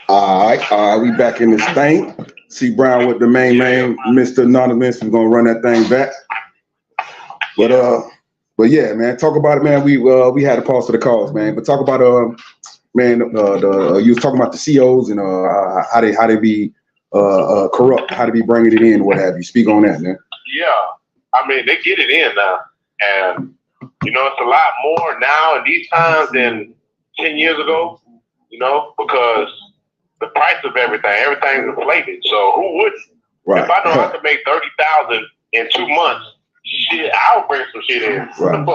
All right, we back in this thing. C Brown with the main Mr. Anonymous. We're gonna run that thing back. But yeah, man, talk about it, man. We had to pause for the calls, man. But talk about man, you was talking about the COs and how they be corrupt, how they be bringing it in, what have you. Speak on that, man. Yeah, I mean they get it in now, and you know it's a lot more now in these times than 10 years ago. You know, because the price of everything's inflated. So who wouldn't? Right. If I know I can make 30,000 in 2 months, shit, I'll bring some shit in. Right.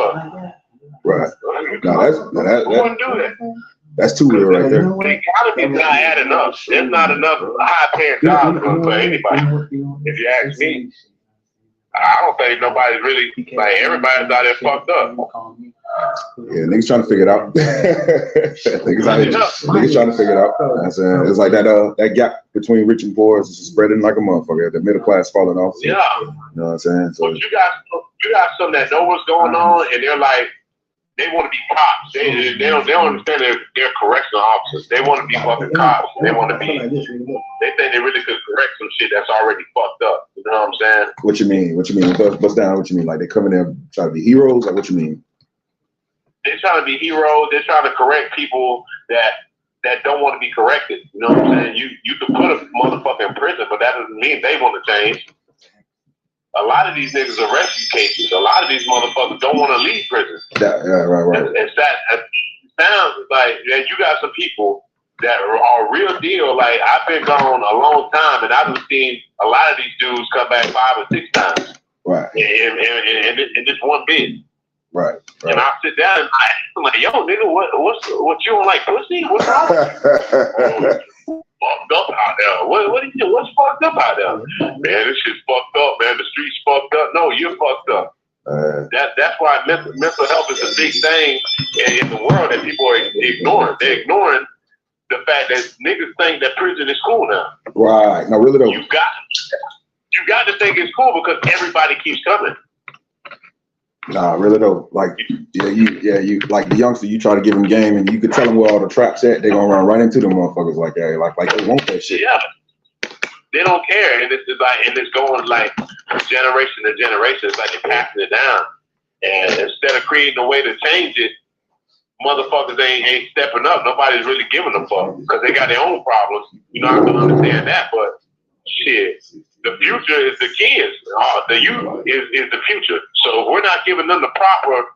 Right. Who wouldn't do that? That's too real right there. The economy's not adding up. There's not enough high-paying jobs for anybody. If you ask me, I don't think nobody's really, like, everybody's out there fucked up. Yeah, niggas trying to figure it out. niggas trying to figure it out. It's like that gap between rich and poor is spreading like a motherfucker. The middle class falling off. So, yeah. You know what I'm saying? So, but you got some that know what's going on, and they're like, they want to be cops. They don't understand they're correctional officers. They want to be fucking cops. They want to be. They think they really could correct some shit that's already fucked up. You know what I'm saying? What you mean? Bust down. What you mean? Like they come in there trying to be heroes? Like what you mean? They're trying to be heroes. They're trying to correct people that don't want to be corrected. You know what I'm saying? You can put a motherfucker in prison, but that doesn't mean they want to change. A lot of these niggas are rescue cases. A lot of these motherfuckers don't want to leave prison. Right. It sounds like you got some people that are real deal. Like I've been gone a long time, and I've seen a lot of these dudes come back 5 or 6 times. Right. In this one bid. Right. And I sit down and I'm like, yo, nigga, what you don't like pussy? What's wrong? Fucked up out there. What do you do? What's fucked up out there? Man, this shit's fucked up, man. The street's fucked up. No, you're fucked up. That's why mental health is a big thing in the world that people are ignoring. They're ignoring the fact that niggas think that prison is cool now. Right. No, really though. You got to think it's cool because everybody keeps coming. Nah, really though. Like, you like the youngster, you try to give them game, and you could tell them where all the traps at. They gonna run right into them motherfuckers like that. Like they want that shit. Yeah, they don't care, and it's going like from generation to generation. It's like they're passing it down, and instead of creating a way to change it, motherfuckers ain't stepping up. Nobody's really giving a fuck because they got their own problems. You know, I can understand that, but shit. The future is the kids. The youth is the future. So if we're not giving them the proper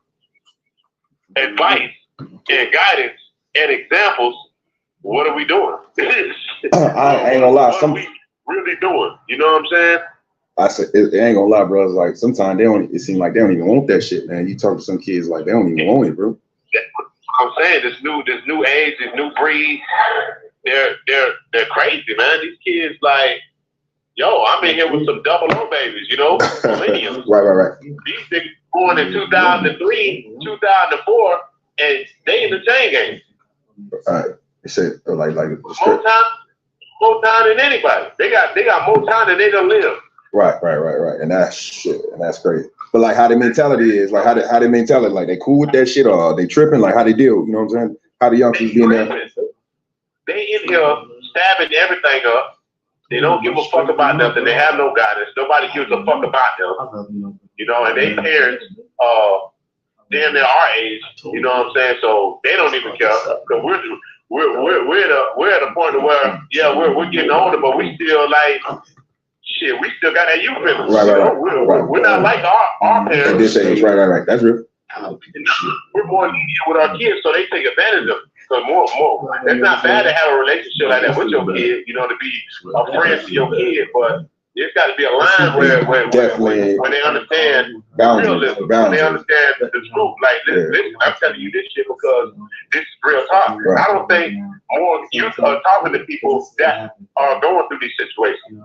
advice and guidance and examples, what are we doing? I ain't gonna lie. What are we really doing? You know what I'm saying? I said, it ain't gonna lie, bro. It's like sometimes it seems like they don't even want that shit, man. You talk to some kids like they don't even want it, bro. I'm saying this new age, this new breed, they're crazy, man. These kids like, yo, I'm in here with some 00 babies, you know, millennials. Right. These niggas born in 2003, 2004, and they in the chain game. Right. They said like more time than anybody. They got more time than they done live. Right. And that's shit, and that's crazy. But like how their mentality is, like how they mentality, like they cool with that shit or they tripping, like how they deal, you know what I'm saying? How the young kids be in there. They in here stabbing everything up. They don't give a fuck about nothing. They have no guidance. Nobody gives a fuck about them. You know, and they parents damn near our age. You know what I'm saying? So they don't even care. Cause we're at a point where we're getting older, but we still like shit. We still got that youth in us. Right. We're not like our parents. At this age, right. That's real. We're more lenient with our kids, so they take advantage of it. Because more, it's not bad to have a relationship like that with your kid, you know, to be a friend to your kid, but it's got to be a line where they understand realism, when they understand the truth. Like, listen, I'm telling you this shit because this is real talk. Right. I don't think more youth are talking to people that are going through these situations.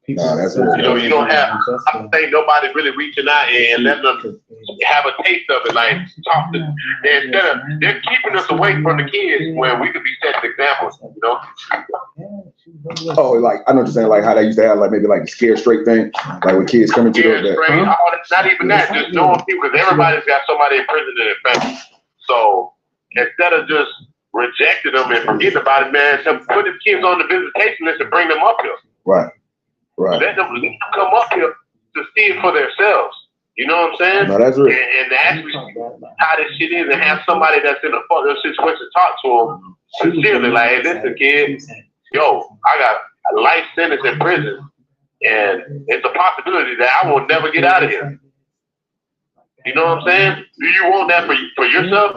Nah, that's real. You know, you don't have. I don't think nobody's really reaching out and letting them have a taste of it. Like talk to. Instead of they're keeping us away from the kids when we could be setting examples. You know. Oh, like I know what you're saying. Like how they used to have like maybe like the scare straight thing, like when kids come into that. Not even that. Just knowing people because everybody's got somebody in prison in their family. So instead of just rejected them and forgetting about it, man. So put the kids on the visitation list and bring them up here. Right. Let them come up here to see it for themselves. You know what I'm saying? No, that's right. And actually how this shit is, and have somebody that's in a fucked up situation talk to them sincerely, like, hey, listen, kid, yo, I got a life sentence in prison, and it's a possibility that I will never get out of here. You know what I'm saying? Do you want that for yourself?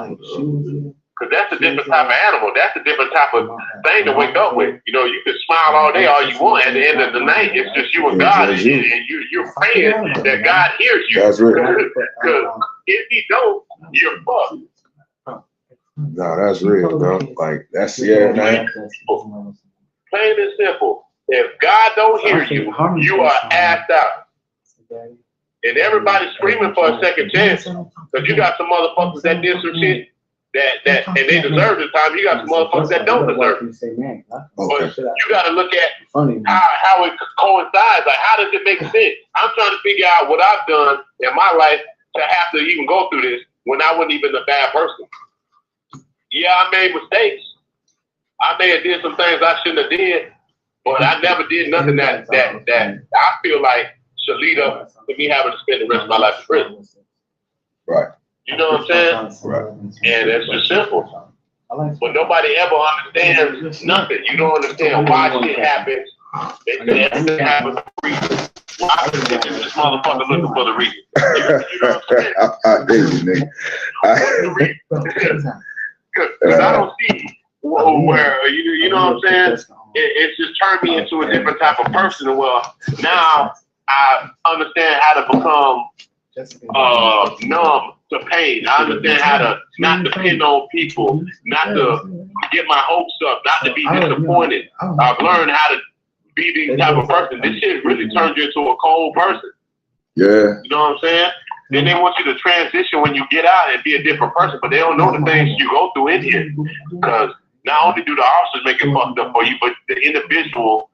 Because that's a different type of animal. That's a different type of thing to wake up with. You know, you can smile all day, all you want. At the end of the night, it's just you and God, and you're praying that God hears you. That's real. Because if He don't, you're fucked. No, that's real, bro. Like, that's, yeah, man. Plain and simple. If God don't hear you, you are assed out. And everybody's screaming for a second chance. Because you got some motherfuckers that did some shit that and they deserve the time. You got some motherfuckers that don't deserve it. But you got to look at how it coincides. Like, how does it make sense? I'm trying to figure out what I've done in my life to have to even go through this when I wasn't even a bad person. Yeah, I made mistakes. I may have did some things I shouldn't have did, but I never did nothing that I feel like should lead up to me having to spend the rest of my life in prison. Right. You know what I'm saying? Right. And it's just simple. But nobody ever understands nothing. You don't understand why shit happens. They say everything happens for a reason. Why is this motherfucker looking for the reason? You know what I'm saying? Because I don't see where, you know what I'm saying? It's just turned me into a different type of person. Well, now I understand how to become numb to pain. I understand how to not depend on people, not to get my hopes up, not to be disappointed. I've learned how to be this type of person. This shit really turns you into a cold person. Yeah. You know what I'm saying? Then they want you to transition when you get out and be a different person, but they don't know the things you go through in here. Because not only do the officers make it fucked up for you, but the individual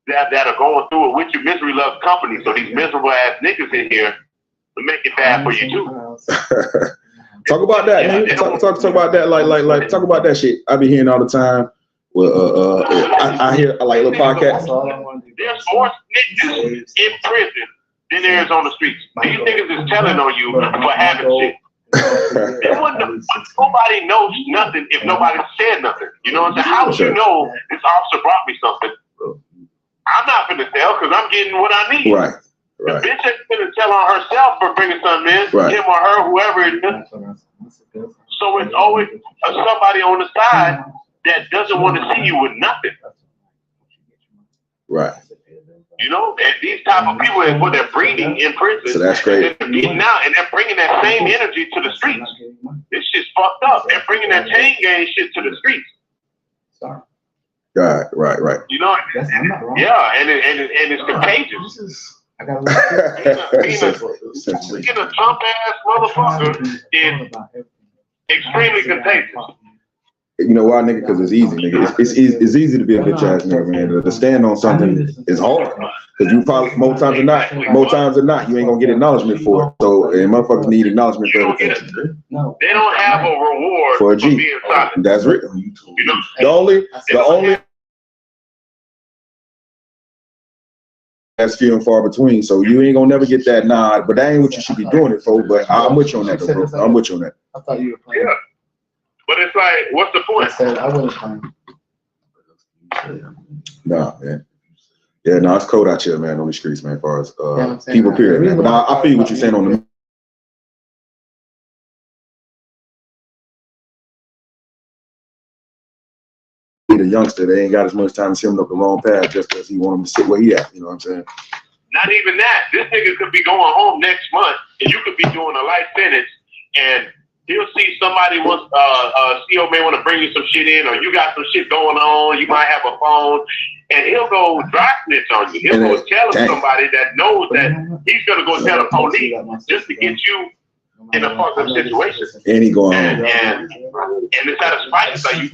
that are going through it with you, misery loves company. So these miserable ass niggas in here will make it bad for you too. Talk about that, man. Talk about that, like talk about that shit. I be hearing all the time. Well, I hear like little podcasts. There's more snitches in prison than there is on the streets. These niggas is telling on you for having shit. Nobody knows nothing if nobody said nothing. You know what I'm saying? How would you know this officer brought me something? I'm not gonna tell because I'm getting what I need. Right. The bitch ain't gonna tell on herself for bringing something in. Right. Him or her, whoever it is. So it's always somebody on the side that doesn't want to see you with nothing. Right. You know, and these type of people is what they're breeding in prison. So that's great. They're getting out and they're bringing that same energy to the streets. This shit's fucked up. They're bringing that chain gang shit to the streets. Right. You know, yeah, and it's contagious. Being a Trump ass motherfucker is extremely contagious. You know why, nigga? Because it's easy, nigga. It's easy to be a bitch ass nigga, man. To stand on something is hard. Because you probably more times than not, you ain't gonna get acknowledgement for it. So, and motherfuckers need acknowledgement for everything. They don't have a reward for a G. being silent. That's real. You know, the only that's few and far between. So you ain't gonna never get that nod. But that ain't what you should be doing it for. But I'm with you on that, though, bro. I'm with you on that. I thought you were playing. Yeah. But it's like, what's the point? I said I wasn't playing. Nah, man. Yeah, no, it's cold out here, man, on the streets, man, as far as people, period, man. But I feel what you're saying on the youngster. They ain't got as much time to send him up the wrong path just because he want him to sit where he at. You know what I'm saying? Not even that. This nigga could be going home next month, and you could be doing a life sentence, and he'll see somebody wants, CO may want to bring you some shit in, or you got some shit going on, you might have a phone, and he'll go dry snitch on you. He'll go tell somebody that knows that he's going to go tell the police just to get you in a fucked up situation. And he going home. And it's out of spite. It's like you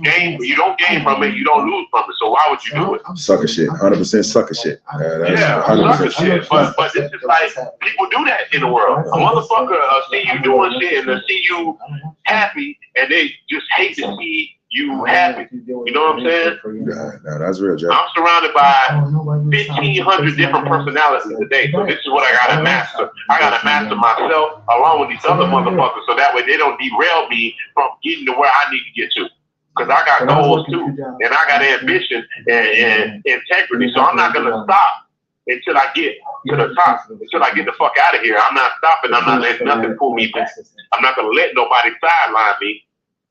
don't gain from it, you don't lose from it. So why would you do it? Sucker shit. 100% sucker shit. Yeah, sucker shit. But this is like, people do that in the world. A motherfucker see you doing shit and they see you happy and they just hate to see you happy. You know what I'm saying? Yeah, that's real, Jeff. I'm surrounded by 1,500 different personalities today. So this is what I gotta master. I gotta master myself along with these other motherfuckers, so that way they don't derail me from getting to where I need to get to. Because I got goals too, and I got ambition and integrity. So I'm not gonna stop until I get to the top, until I get the fuck out of here. I'm not stopping. I'm not letting nothing pull me back. I'm not gonna let nobody sideline me.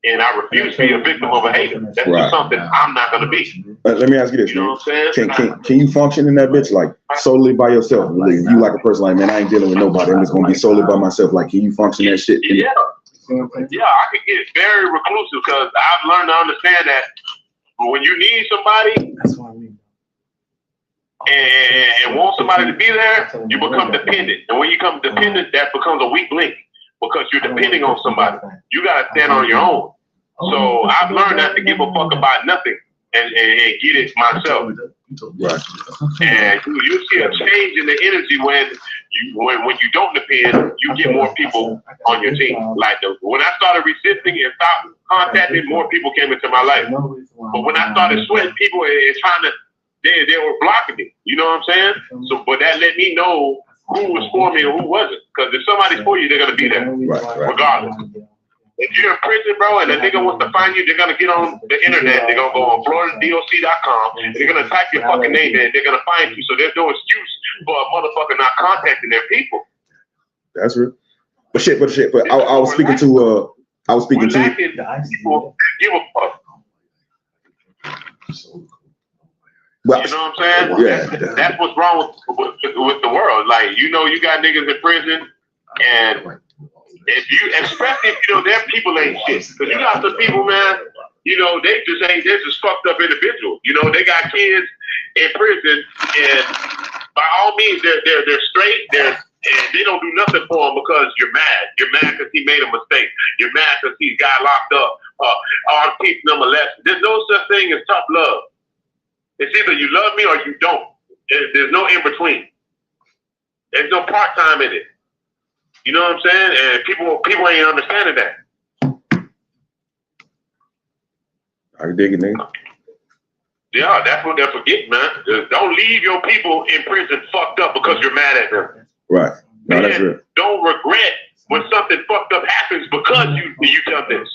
And I refuse to be a victim of a hater. That's just something I'm not gonna be. Let me ask you this, You know what I'm saying? Can you function in that bitch like solely by yourself? Really? You like a person like, man, I ain't dealing with nobody. I'm just gonna be solely by myself. Like, can you function that shit? Yeah, I can get very reclusive because I've learned to understand that when you need somebody and want somebody to be there, you become dependent. And when you become dependent, that becomes a weak link because you're depending on somebody. You gotta stand on your own. So I've learned not to give a fuck about nothing and get it myself. Right. And you see a change in the energy when you don't depend, you get more people on your team. Like when I started resisting and stopped contacting, more people came into my life. But when I started sweating people and trying to, they were blocking me. You know what I'm saying? So, but that let me know who was for me and who wasn't. Because if somebody's for you, they're gonna be there, regardless. If you're in prison, bro, and a nigga wants to find you, they're gonna get on the internet. They're gonna go on FloridaDOC.com. And they're gonna type your fucking name in. They're gonna find you. So there's no excuse for a motherfucker not contacting their people. That's real. But I was speaking to people give a fuck. Well, you know what I'm saying? Yeah. That's what's wrong with the world. Like, you know, you got niggas in prison, and especially if you know their people ain't shit. Because you got some people, man, you know, they're just fucked up individuals. You know, they got kids in prison, and by all means, they're straight. And they don't do nothing for him because you're mad. You're mad because he made a mistake. You're mad because he got locked up. Or teaching them a lesson. There's no such thing as tough love. It's either you love me or you don't. There's no in between. There's no part time in it. You know what I'm saying? And people ain't understanding that. I dig it, nigga. Yeah, that's what they're forgetting, man. Don't leave your people in prison fucked up because you're mad at them. Right. No, man, that's real. don't regret when something fucked up happens because you done this.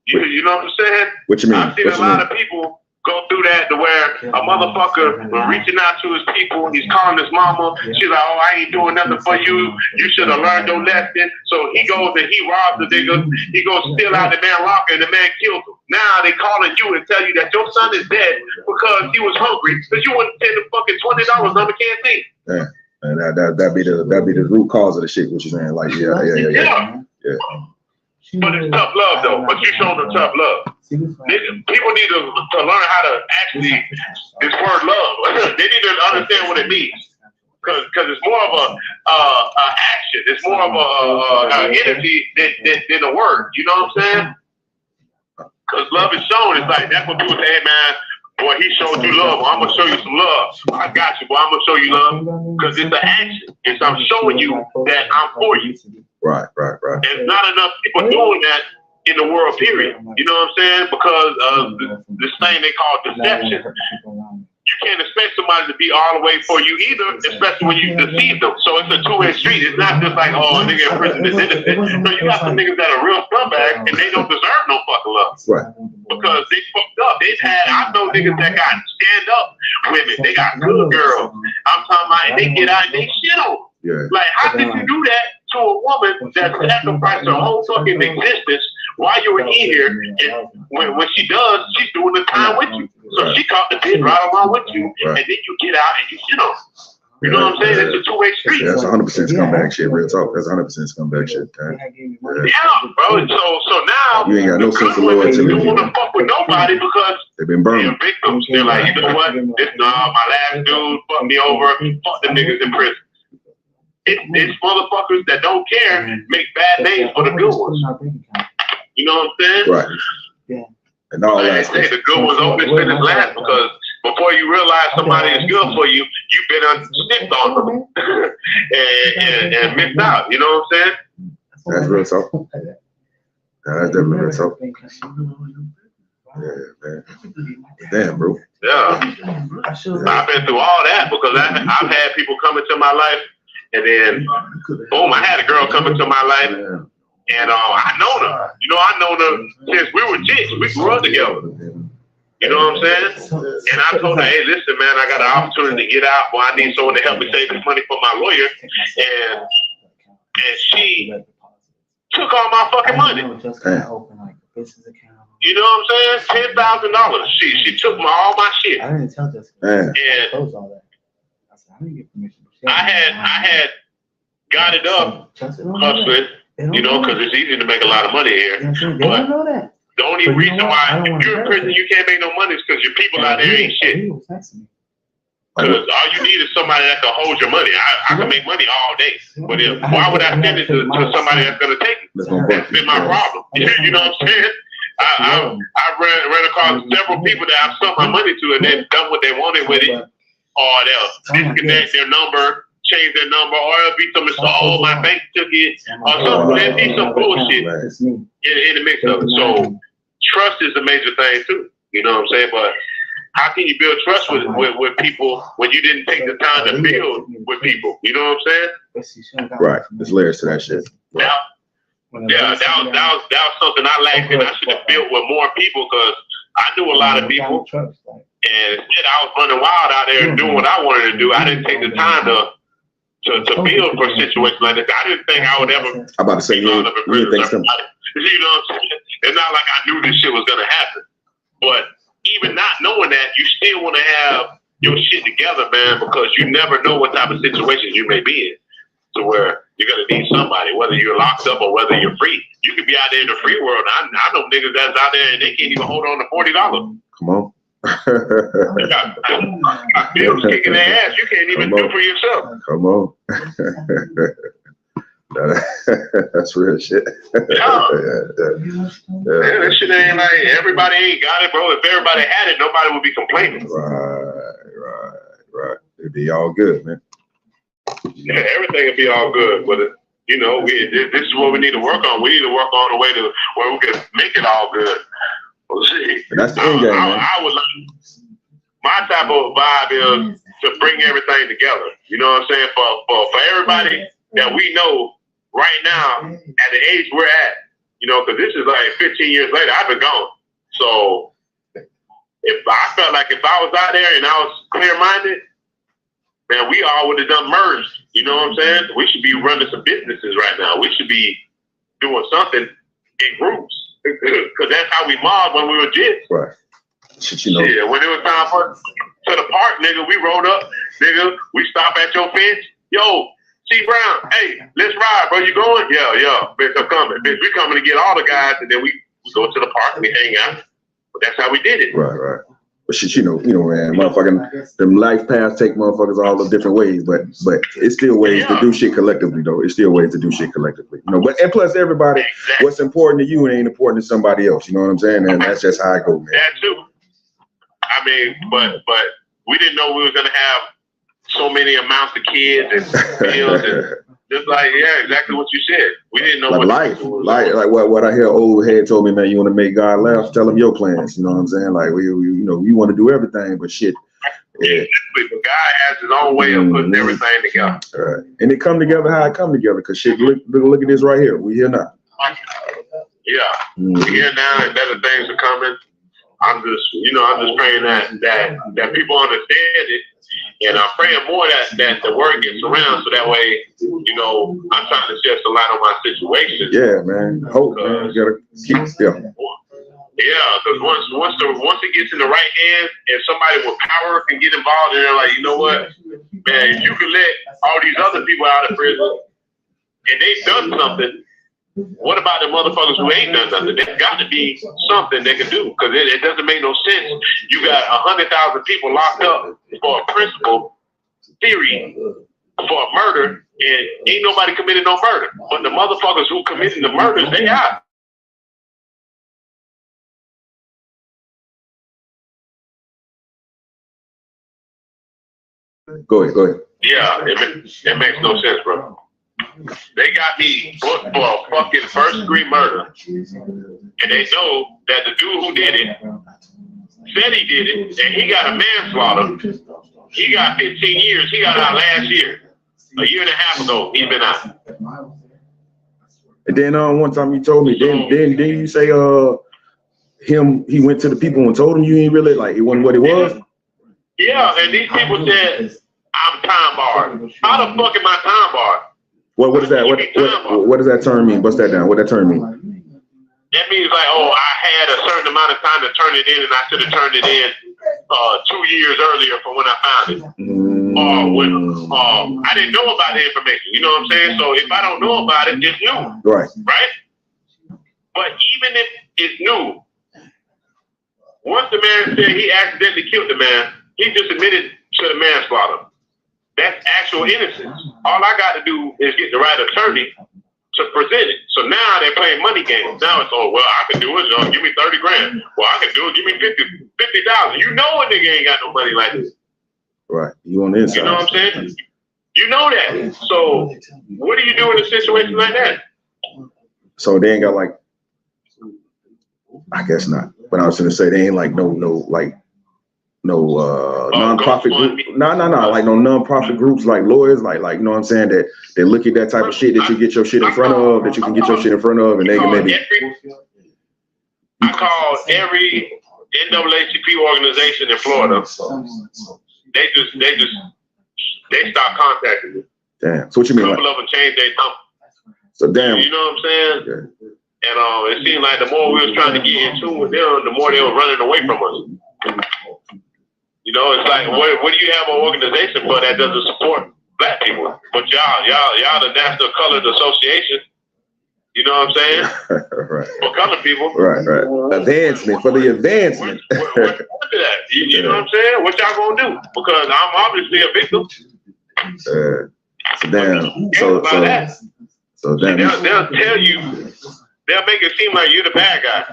You know what I'm saying? What you mean? I've seen a lot of people go through that to where a motherfucker reaching out to his people, he's calling his mama, she's like, oh, I ain't doing nothing for you, you should have learned your lesson. So he goes and he robs the nigga, he goes steal out the man locker and the man kills him. Now they calling you and tell you that your son is dead because he was hungry, because you wouldn't send him fucking $20 on the canteen. Yeah, and that'd be the root cause of the shit, what you're saying. Like, yeah. But it's tough love though, but you showing them tough love. People need to learn how to actually, this word love, they need to understand what it means. Because it's more of a action. It's more of a energy than a word. You know what I'm saying? Because love is shown. It's like, that's what people say, hey man, boy, he showed you love. Well, I'm going to show you some love. I got you, boy. I'm going to show you love. Because it's an action. It's I'm showing you that I'm for you. Right. There's not enough people doing that in the world, period. You know what I'm saying? Because of this thing they call deception. You can't expect somebody to be all the way for you either, especially when you deceive them. So it's a two-way street. It's not just like, oh, a nigga in prison is innocent. No, you got some niggas that are real scumbags and they don't deserve no fucking love. Right. Because they fucked up. I know niggas that got stand-up women. They got good girls. I'm talking about, and they get out and they shit on them. Yeah. Like, how did you do that to a woman that sacrificed her whole fucking existence while you were in here? And when she does, she's doing the time with you. So she caught the pin right along with you, and then you get out and you shit on. You know what I'm saying? It's a two-way street. That's 100% scumbag shit. Real talk. That's 100% scumbag shit. Yeah, bro. So now you ain't got no sense of loyalty. You don't want to fuck with nobody because they've been burned. They're victims. They're like, you know what? This my last dude fucked me over. Fuck the niggas in prison. It's motherfuckers that don't care make bad names for the good ones. You know what I'm saying? Right. Yeah. And all that. They say the good ones always finish last because before you realize somebody is good for you, you've been snipped on them and missed out. You know what I'm saying? That's real talk. That's definitely real talk. Yeah, man. Damn, bro. Yeah. I've been through all that because I've had people come into my life, and then boom, I had a girl come into my life, and I know her. You know, I know her since we were chicks. We grew up together. You know what I'm saying? And I told her, hey, listen, man, I got an opportunity to get out. Well, I need someone to help me save this money for my lawyer, and she took all my fucking money. You know what I'm saying? $10,000. She took all my shit. I didn't tell Jessica. And Close all that. I said, I didn't get permission. I had got it up hustling, you know, because it's easy to make a lot of money here. They don't know that. The only reason why if you're in prison you can't make no money is because your people out there ain't shit. Because all you need is somebody that can hold your money. I can make money all day, but why would I send it to somebody that's gonna take it? That's been my problem. You know what I'm saying? I ran across several people that I've sent my money to, and they've done what they wanted with it, or they'll disconnect their number, change their number, or it'll be something, oh, my bank took it, or something. There'll be some bullshit in the mix of it. So trust is a major thing too. You know what I'm saying? But how can you build trust with people when you didn't take the time to build with people? You know what I'm saying? Right. There's layers to that shit. Right. Yeah, that was something I lacked, and I should have built with more people because I knew a lot of people, and instead I was running wild out there and doing what I wanted to do. I didn't take the time to build for a situation like this. I didn't think I would ever. I'm about to say you didn't think something. You know what I'm saying? It's not like I knew this shit was gonna happen, but even not knowing that, you still want to have your shit together, man, because you never know what type of situations you may be in, to where you're gonna need somebody, whether you're locked up or whether you're free. You could be out there in the free world. I know niggas that's out there and they can't even hold on to $40. Come on. Bills kicking their ass. You can't even do for yourself. Come on. That's real shit. Yeah. Man, that shit ain't like everybody ain't got it, bro. If everybody had it, nobody would be complaining. Right. It'd be all good, man. Yeah, everything would be all good, but you know, this is what we need to work on. We need to work on the way to where we can make it all good. We'll see. And that's the end game, man. I would like my type of vibe is to bring everything together. You know what I'm saying? For everybody that we know right now at the age we're at, you know, because this is like 15 years later, I've been gone. So if I felt like if I was out there and I was clear-minded, man, we all would have done merged. You know what I'm saying? We should be running some businesses right now. We should be doing something in groups. Because that's how we mobbed when we were kids. Right. Shit, you know. Yeah, when it was time for to the park, nigga, we rolled up, nigga. We stop at your fence. Yo, T Brown, hey, let's ride, bro. You going? Yeah. Bitch, I'm coming. Bitch, we coming to get all the guys, and then we go to the park and we hang out. But that's how we did it. Right. But shit, you know, man, motherfucking them life paths take motherfuckers all the different ways, but it's still ways to do shit collectively, though. It's still ways to do shit collectively, you know. But and plus, everybody, what's important to you ain't important to somebody else. You know what I'm saying? And that's just how I go, man. That too. I mean, but we didn't know we was gonna have so many amounts of kids and bills and just like exactly what you said. We didn't know like what I hear old head told me, man. You want to make God laugh? Tell him your plans. You know what I'm saying? Like we you know, you want to do everything, but shit. Yeah. But God has his own way of putting everything together. Right. And it come together how it come together. Cause shit, look at this right here. We here now. Yeah, we're here now, and better things are coming. I'm just praying that people understand it, and I'm praying more that the word gets around, so that way, you know, I'm trying to shed some light on my situation. Yeah, man. Hope, man. You gotta keep still. Yeah, because once it gets in the right hands, and somebody with power can get involved, and they're like, you know what, man, if you can let all these other people out of prison, and they've done something. What about the motherfuckers who ain't done nothing? There's got to be something they can do, because it doesn't make no sense. You got 100,000 people locked up for a principle theory for a murder, and ain't nobody committed no murder. But the motherfuckers who committed the murders, they out. Go ahead. Yeah, it makes no sense, bro. They got me booked for a fucking first-degree murder. And they know that the dude who did it said he did it, and he got a manslaughter. He got 15 years. He got out last year. A year and a half ago, he's been out. And then one time you told me, then you say he went to the people and told them you ain't really like it wasn't what it was. Yeah, and these people said I'm time barred. How the fuck am I time barred? What is that? What does that term mean? Bust that down. What that term mean? That means like, oh, I had a certain amount of time to turn it in, and I should have turned it in 2 years earlier from when I found it. Or when I didn't know about the information. You know what I'm saying? So if I don't know about it, it's new. Right. Right? But even if it's new, once the man said he accidentally killed the man, he just admitted to the manslaughter. That's actual innocence. All I got to do is get the right attorney to present it. So now they're playing money games. Now it's, oh, well, I can do it. Give me 30 grand. Well, I can do it. Give me 50,000. You know a nigga ain't got no money like this. Right. You on the inside. You know what I'm saying? You know that. So what do you do in a situation like that? So they ain't got like, I guess not. But I was gonna say they ain't like no non-profit group. No, like no non-profit groups like lawyers, like you know what I'm saying, that they look at that type of shit that you get your shit in front of, that you can get your shit in front of, and they can maybe. I called every NAACP organization in Florida. They stopped contacting me. Damn. So what you mean? A couple of them changed their number. So damn. You know what I'm saying? Yeah. And it seemed like the more we was trying to get in tune with them, the more they were running away from us. You know, it's like, what do you have an organization for that doesn't support black people? But y'all the National Colored Association. You know what I'm saying? Right. For colored people. Right. Advancement, for the advancement. You know what I'm saying? What y'all gonna do? Because I'm obviously a victim. So damn. So damn. They'll tell you, they'll make it seem like you're the bad guy.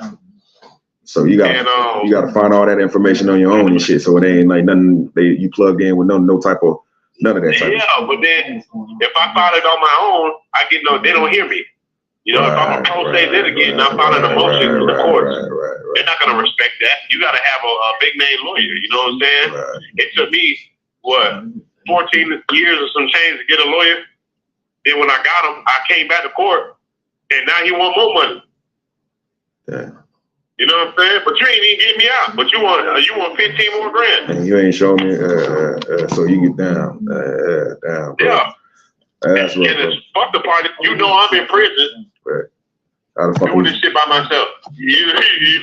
So you gotta find all that information on your own and shit. So it ain't like nothing you plugged in with no type of none of that type. Yeah, but then if I file it on my own, they don't hear me. You know, if I'm a pro se litigant and I'm filing a motion in the courts, they're not gonna respect that. You gotta have a big name lawyer. You know what I'm saying? Right. It took me 14 years or some change to get a lawyer. Then when I got him, I came back to court, and now he want more money. Yeah. You know what I'm saying? But you ain't even get me out. But you want 15 more grand. And you ain't showing me. So you get down. Down. Bro. Yeah. That's and it's fuck the party. You know I'm in prison. Right. Doing this shit by myself. You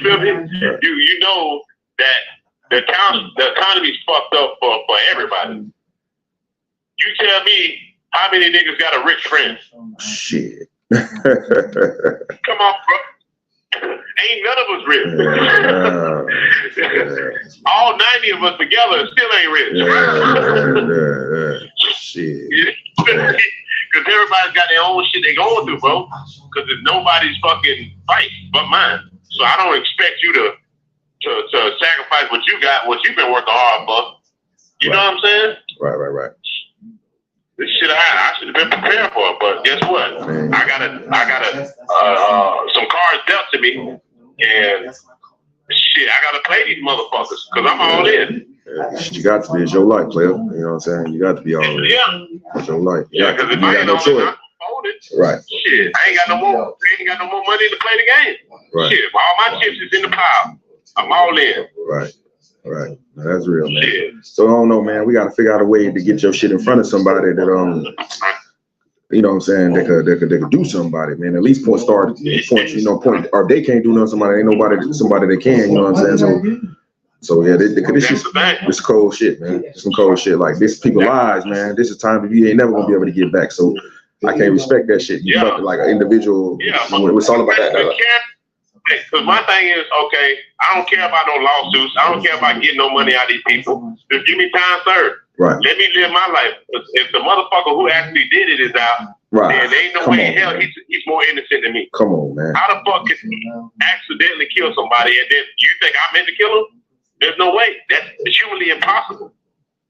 feel me? Right. You know that the economy's fucked up for everybody. You tell me how many niggas got a rich friend? Shit. Come on, bro. Ain't none of us rich. All 90 of us together still ain't rich. Shit. Because everybody's got their own shit they going through, bro. Because it's nobody's fucking fight but mine. So I don't expect you to sacrifice what you got, what you've been working hard for. You know what I'm saying? Right. This shit I should have been prepared for it, but guess what? Man. I got some cards dealt to me, and shit, I gotta play these motherfuckers because I'm all in. You got to be. It's your life, player. You know what I'm saying? You got to be all in. Yeah. It's your life. Yeah, because if I ain't on it, I'm folded. Right. Shit, I ain't got no more money to play the game. Right. Shit, all my chips is in the pile. I'm all in. Right. Now, that's real, man. Shit. So I don't know, man. We got to figure out a way to get your shit in front of somebody that you know what I'm saying, they could do somebody, man. At least point, or if they can't do nothing, somebody that can, you know what I'm saying? So yeah, this cold shit, man. Some cold shit. Like this people's lives, man. This is time that you ain't never gonna be able to get back. So I can't respect that shit. You fucking like an individual. Yeah, it's all about that. Because my thing is, okay, I don't care about no lawsuits. I don't care about getting no money out of these people. Just give me time served. Right. Let me live my life. If the motherfucker who actually did it is out, then there ain't no way in hell he's more innocent than me. Come on, man. How the fuck can you accidentally kill somebody and then you think I meant to kill him? There's no way. That's humanly impossible.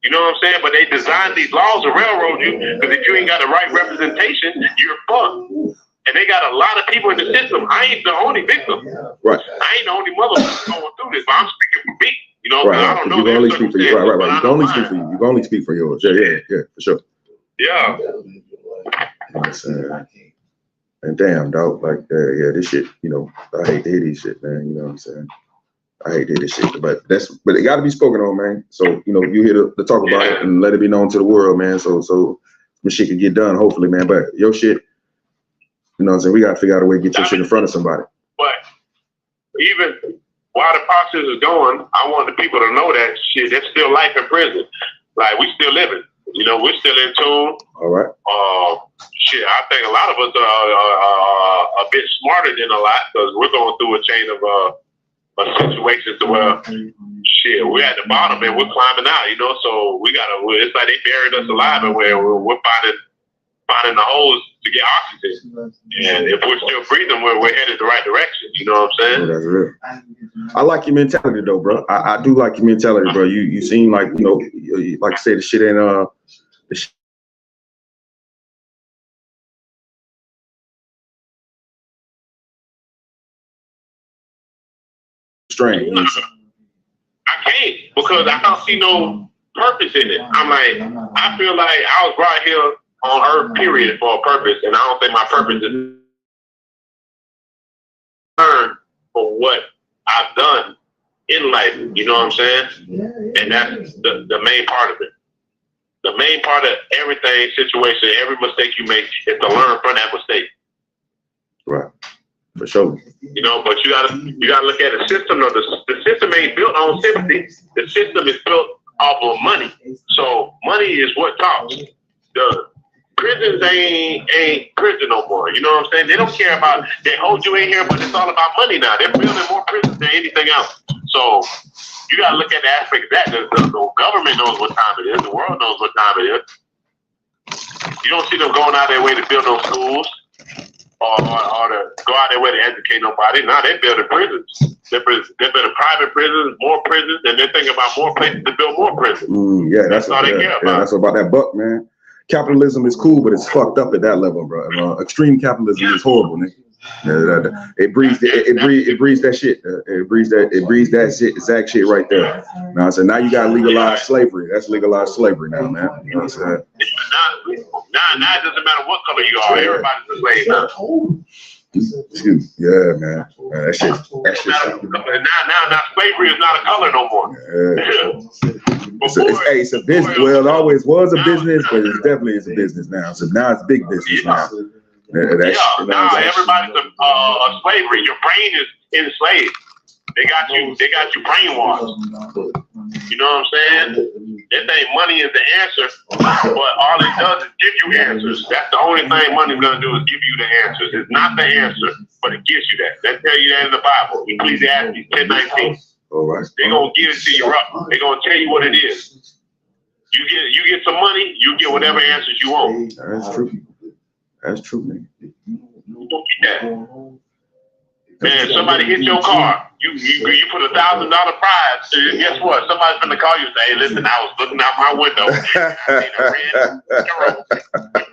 You know what I'm saying? But they designed these laws to railroad you, because if you ain't got the right representation, you're fucked. And they got a lot of people in the system. I ain't the only victim. Right. I ain't the only motherfucker going through this, but I'm speaking for me. You know, Right. I don't know. You can only speak for you. Right. You can only speak mine. for you. You can only speak for yours. Yeah, for sure. Yeah. You know what I'm saying? And damn, dog, like, yeah, this shit, you know, I hate to hear this shit, man. You know what I'm saying? I hate to hear this shit, but it got to be spoken on, man. So, you know, you here to talk about it and let it be known to the world, man. So this shit can get done, hopefully, man. But your shit, you know what I'm saying? We got to figure out a way to get your shit in front of somebody. But even while the process is going, I want the people to know that shit, there's still life in prison. Like, we still living. You know, we're still in tune. All right. Shit, I think a lot of us are a bit smarter than a lot, because we're going through a chain of situations to where, shit, we're at the bottom and we're climbing out, you know, so it's like they buried us alive, and we're finding the holes to get oxygen. And if we're still breathing, we're headed the right direction, you know what I'm saying? Oh, that's real. I like your mentality though, bro. I do like your mentality, bro. You seem like, you know, like I say, the shit ain't strange. I can't, because I don't see no purpose in it. I'm like, I feel like I was brought here on earth, period, for a purpose, and I don't think my purpose is learn for what I've done in life, you know what I'm saying? And that's the main part of it. The main part of everything, situation, every mistake you make is to learn from that mistake. Right. For sure. You know, but you gotta look at the system. Though the system ain't built on sympathy. The system is built off of money. So money is what talks. The prisons ain't prison no more. You know what I'm saying? They don't care about, they hold you in here, but it's all about money now. They're building more prisons than anything else. So you gotta look at the aspect of that. The government knows what time it is. The world knows what time it is. You don't see them going out their way to build no schools, or to go out their way to educate nobody. Now they're building prisons. They're building private prisons, more prisons, and they're thinking about more places to build more prisons. Yeah, that's all they care about. That's about that buck, man. Capitalism is cool, but it's fucked up at that level, bro. Extreme capitalism is horrible, nigga. It breeds that shit. It breeds that shit, exact shit right there. Now, so now you got legalized slavery. That's legalized slavery now, man. You know what I'm saying? Now it doesn't matter what color you are. Everybody's a slave now. Yeah, man. That shit. Now slavery is not a color no more. It's a business. Well, it always was a business, but it definitely is a business now. So now it's big business now. Now everybody's a slavery. Your brain is enslaved. They got you brainwashed. You know what I'm saying? They think money is the answer, but all it does is give you answers. That's the only thing money's gonna do, is give you the answers. It's not the answer, but it gives you that. They tell you that in the Bible, Ecclesiastes 10:19. All right. They're gonna give it to you rough. They're gonna tell you what it is. You get some money, you get whatever answers you want. That's true. That's true, man. You don't get that. Man, somebody hit your car. You put $1,000 prize. Guess what? Somebody's gonna call you and say, "Hey, listen, I was looking out my window. I seen a red arrow.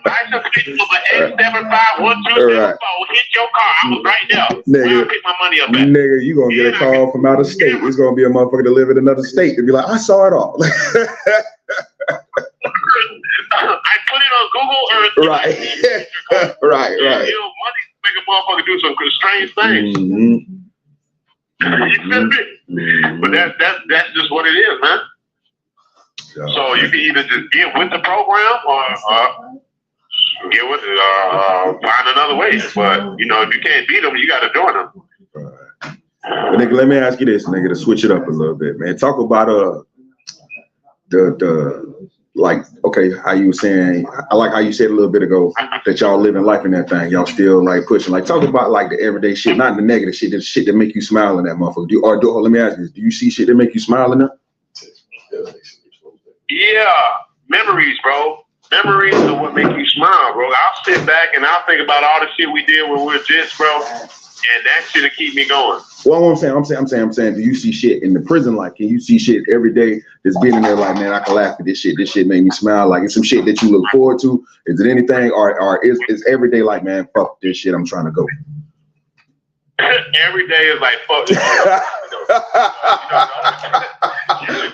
License plate number 8751274 hit your car. I was right there. Where I pick my money up at?" Nigga, you gonna get a call from out of state. It's gonna be a motherfucker to live in another state and be like, "I saw it all." I put it on Google Earth. Right. right. You know, money make a motherfucker do some strange things. Mm-hmm. But that's just what it is, man. So you can either just get with the program or get with it, find another way. But you know, if you can't beat them, you got to join them. But nigga, let me ask you this, nigga, to switch it up a little bit, man. Talk about the like, okay, how you were saying, I like how you said a little bit ago that y'all living life in that thing. Y'all still like pushing, like talk about like the everyday shit, not the negative shit, the shit that make you smile in that motherfucker. Let me ask you this, do you see shit that make you smile in that? Yeah, memories, bro. Memories are what make you smile, bro. I'll sit back and I'll think about all the shit we did when we were just, bro. And that shit'll keep me going. Well, I'm saying, do you see shit in the prison? Like, can you see shit every day that's being in there? Like, man, I can laugh at this shit. This shit made me smile. Like, it's some shit that you look forward to. Is it anything, or is every day like, man, fuck this shit, I'm trying to go? Every day is like, fuck this shit.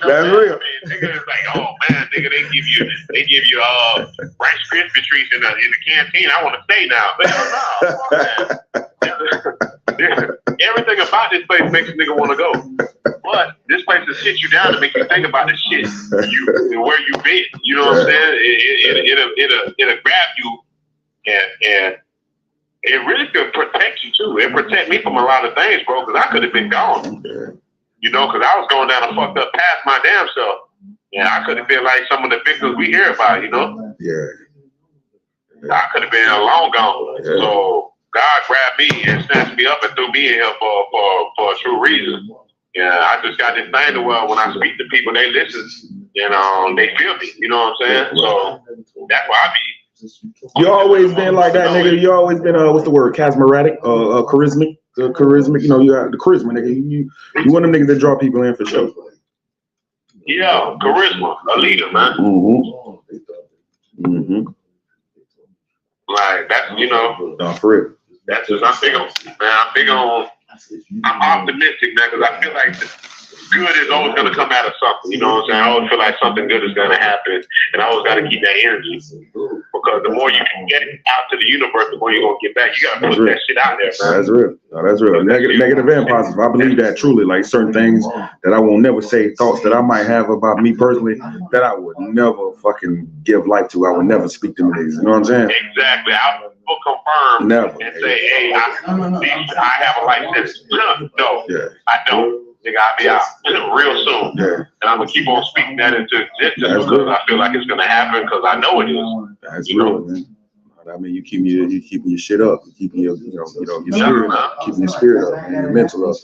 That's real. Nigga is like, oh man, nigga, they give you Rice Krispie treats in the canteen. I want to stay now. But no, everything about this place makes a nigga want to go. But this place will sit you down to make you think about the shit where you been. You know what I'm saying? It'll grab you and it really could protect you too. It protect me from a lot of things, bro, because I could have been gone. You know, because I was going down a fucked up path my damn self. And I could have been like some of the victims we hear about, you know? Yeah. I could have been long gone. Yeah. So God grabbed me and snatched me up and threw me in here for a true reason. Yeah, I just got this thing to where when I speak to people, they listen and they feel me. You know what I'm saying? So that's why I be. You always been like that, nigga. You always been what's the word? Charismatic, charismatic. Charisma, you know, you got the charisma, nigga. You one of them niggas that draw people in for sure. Yeah, charisma, a leader, man. Like that's, you know, no, for real. That's just I'm big on. I'm optimistic, man, because I feel like good is always gonna come out of something. You know what I'm saying? I always feel like something good is gonna happen, and I always gotta keep that energy. Because the more you can get out to the universe, the more you're gonna get back. You gotta put that shit out there, man. That's real. No, that's real. Negative and positive. I believe that truly. Like certain things that I won't never say, thoughts that I might have about me personally, that I would never fucking give life to. I would never speak to niggas. You know what I'm saying? Exactly. I will confirm never. And say, hey, I have a life sentence. No, I don't. Nigga, I'll be out real soon. Yeah. And I'm gonna keep on speaking that into existence because I feel like it's gonna happen because I know it is. That's real, man. I mean, you keeping your shit up, you keeping your your spirit up, keeping your spirit up, and your mental up.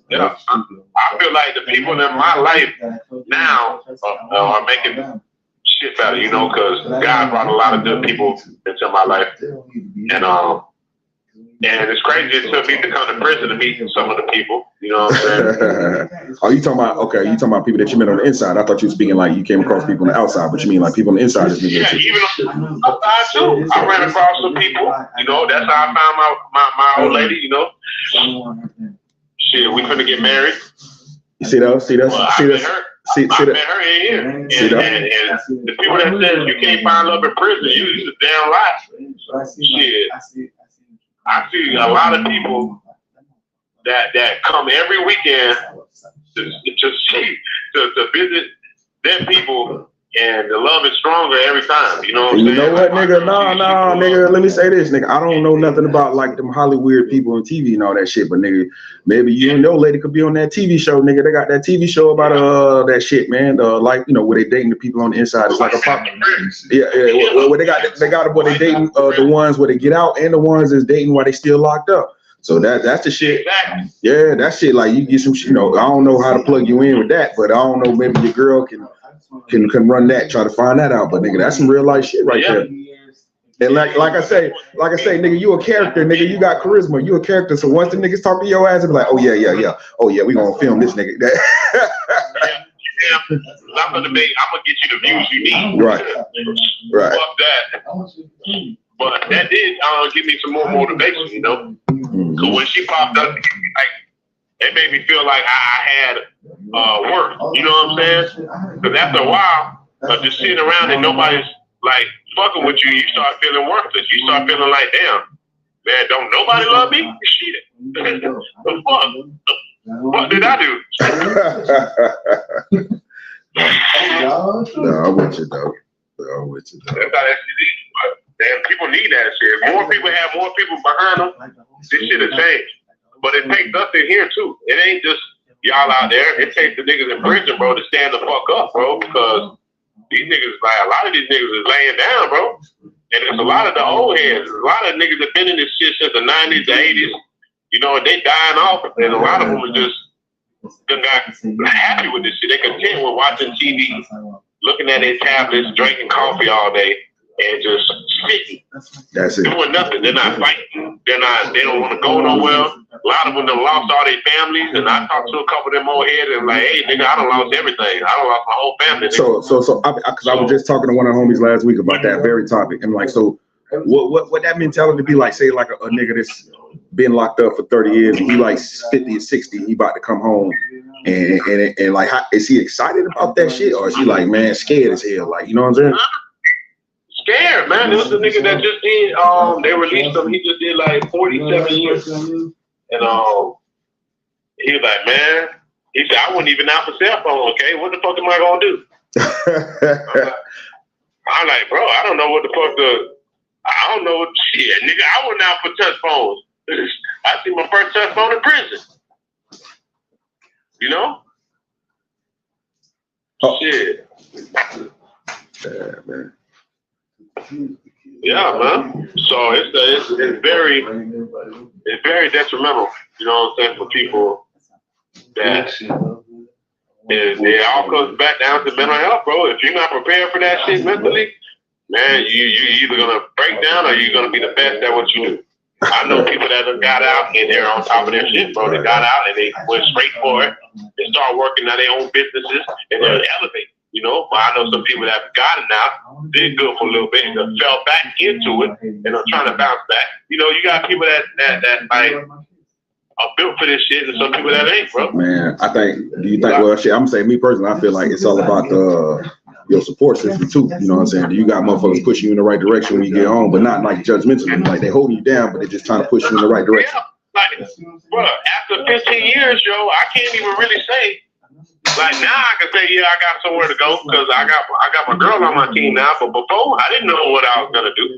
Yeah, I feel like the people in my life now are making shit better, you know, because God brought a lot of good people into my life, and it's crazy. It took me to come to prison to meet some of the people. You know what I'm saying? Oh, you talking about people that you met on the inside? I thought you were speaking like you came across people on the outside, but you mean like people on the inside? Yeah, even on the outside too. I ran across some people. You know, that's how I found my old lady. You know, shit, we finna get married. You see that? Well, I met her in here. And the people that says you can't find love in prison, you just damn lie. Shit. I see a lot of people that come every weekend to visit their people, and the love is stronger every time. You know what I'm saying? You know what, nigga? No, nigga. Let me say this, nigga. I don't know nothing about like them Hollywood people on TV and all that shit, but nigga, maybe you and your lady could be on that TV show, nigga. They got that TV show about that shit, man. Like, you know, where they dating the people on the inside. It's like a pop. Yeah. Where they got where they dating the ones where they get out and the ones that's dating while they still locked up. So that's the shit. Exactly. Yeah, that shit. Like you get some, you know, I don't know how to plug you in with that, but I don't know. Maybe your girl can run that, try to find that out. But nigga, that's some real life shit right there. And like I say, nigga, you a character, nigga. You got charisma. You a character. So once the niggas talk to your ass, and be like, oh yeah. Oh yeah, we gonna film this nigga. I'm gonna get you the views you need. Right. Fuck that. But that did give me some more motivation, you know. So when she popped up, like, it made me feel like I had work. You know what I'm saying? Because after a while, just sitting around and nobody's like fucking with you, you start feeling worthless. You start feeling like, damn, man, don't nobody love me? Shit. The fuck? What did I do? No, I'm with you, though. That's how that shit is. But damn, people need that shit. If more people have more people behind them, this shit will change. But it takes us in here too. It ain't just y'all out there. It takes the niggas in prison, bro, to stand the fuck up, bro, because these niggas, like, a lot of these niggas is laying down, bro. And there's a lot of the old heads. A lot of niggas have been in this shit since the 90s, the 80s. You know, they dying off, and a lot of them are just not happy with this shit. They content with watching TV, looking at their tablets, drinking coffee all day, and just sitting, That's it. doing nothing. They're not fighting. They don't want to go nowhere. A lot of them done lost all their families, and I talked to a couple of them old heads and like, hey, nigga, I done lost everything. I done lost my whole family. Because I was just talking to one of the homies last week about that very topic, and like, so what that mentality be like? Say like a nigga that's been locked up for 30 years, and he like 50 or 60, he about to come home, and like, is he excited about that shit, or is he like, man, scared as hell? Like, you know what I'm saying? Scared, man. There was a nigga that just did, they released him, he just did like 47 years. And he was like, man, he said, I wasn't even out for cell phone, okay? What the fuck am I gonna do? I'm like, bro, I don't know what the fuck I don't know what shit, nigga. I wasn't out for touch phones. I see my first touch phone in prison. You know? Oh. Shit. Yeah, man. Yeah, man. So it's very detrimental, you know what I'm saying, for people that it all comes back down to mental health, bro. If you're not prepared for that shit mentally, man, you either gonna break down or you're gonna be the best at what you do. I know people that have got out and they're on top of their shit, bro. They got out and they went straight for it. They start working on their own businesses and they're elevating. You know, but I know some people that have gotten out, did good for a little bit, and fell back into it, and are trying to bounce back. You know, you got people that like are built for this shit, and some people that ain't, bro. Man, do you think, well, shit, I'm gonna say, me personally, I feel like it's all about your support system too. You know what I'm saying? You got motherfuckers pushing you in the right direction when you get home, but not like judgmentally, like they holding you down, but they're just trying to push you in the right direction. Yeah, like, bro, after 15 years, yo, I can't even really say. Like now, I can say, yeah, I got somewhere to go because I got my girl on my team now. But before, I didn't know what I was gonna do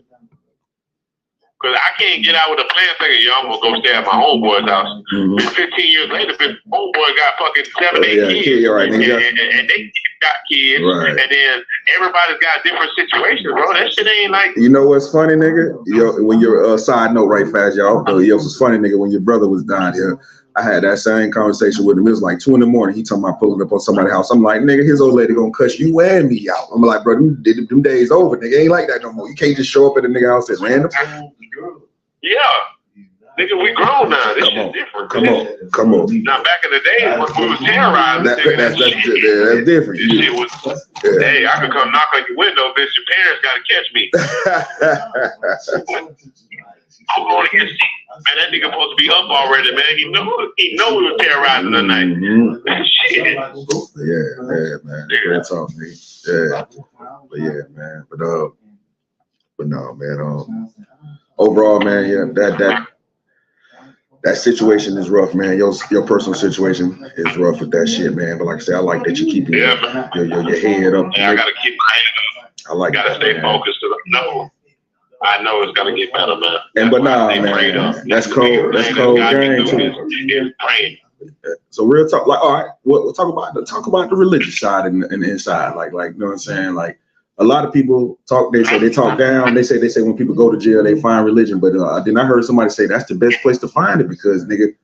because I can't get out with a plan thinking, yo, I'm gonna go stay at my homeboy's house. Mm-hmm. 15 years later, homeboy got fucking 7, 8 kids, right, and they got kids, right. And then everybody's got different situations, bro. That shit ain't like. You know what's funny, nigga? Yo, when your side note, right fast, y'all. Yo, it's funny, nigga. When your brother was down here. I had that same conversation with him. It was like 2 a.m. He talking about pulling up on somebody's house. I'm like, nigga, his old lady gonna cuss you and me out. I'm like, bro, them days over. Nigga, ain't like that no more. You can't just show up at a nigga house at random. Yeah. Nigga, we grown now. This shit's different. Come on. Now, back in the day, when we was terrorized, that's different. This shit was, hey, I could come knock on your window, bitch. Your parents gotta catch me. I'm going to get see. Man, that nigga supposed to be up already, man. He know we were terrorizing the night. Mm-hmm. Shit. Yeah, man. Real talk, nigga. Yeah. But yeah, man. But no, man. Overall, man, yeah, that situation is rough, man. Your personal situation is rough with that shit, man. But like I said, I like that you keep your head up. Yeah, I gotta keep my head up. I like gotta that, stay man. focused. I know it's gonna get better, man. And but nah, man, that's cold. That's cold game too. So real talk, like, all right, we'll talk about the religious side and the inside, like, you know what I'm saying? Like, a lot of people talk. They say they talk down. They say when people go to jail, they find religion. But then I heard somebody say that's the best place to find it because, nigga,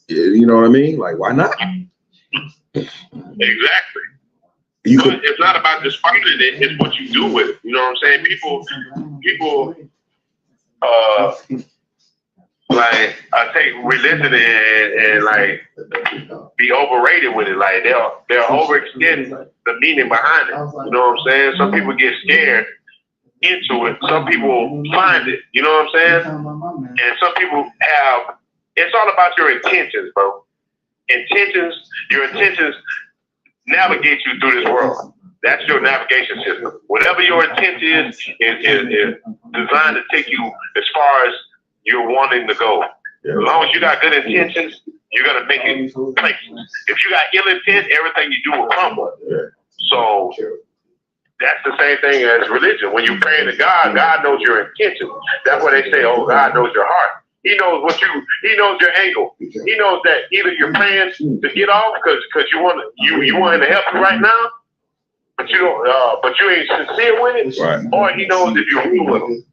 you know what I mean? Like, why not? Exactly. It's not about just finding it, it's what you do with it. You know what I'm saying? People like take religion and like be overrated with it. Like they'll overextend the meaning behind it. You know what I'm saying? Some people get scared into it. Some people find it. You know what I'm saying? And some people have. It's all about your intentions, bro. Your intentions navigate you through this world. That's your navigation system. Whatever your intent is designed to take you as far as you're wanting to go. As long as you got good intentions, you're gonna make it places. If you got ill intent, everything you do will crumble. So that's the same thing as religion. When you pray to God, God knows your intentions. That's why they say, "Oh, God knows your heart." He knows He knows your angle. He knows that either you're praying to get off because you want him to help you right now, but you don't, but you ain't sincere with it, right. Or he knows if you're real with him,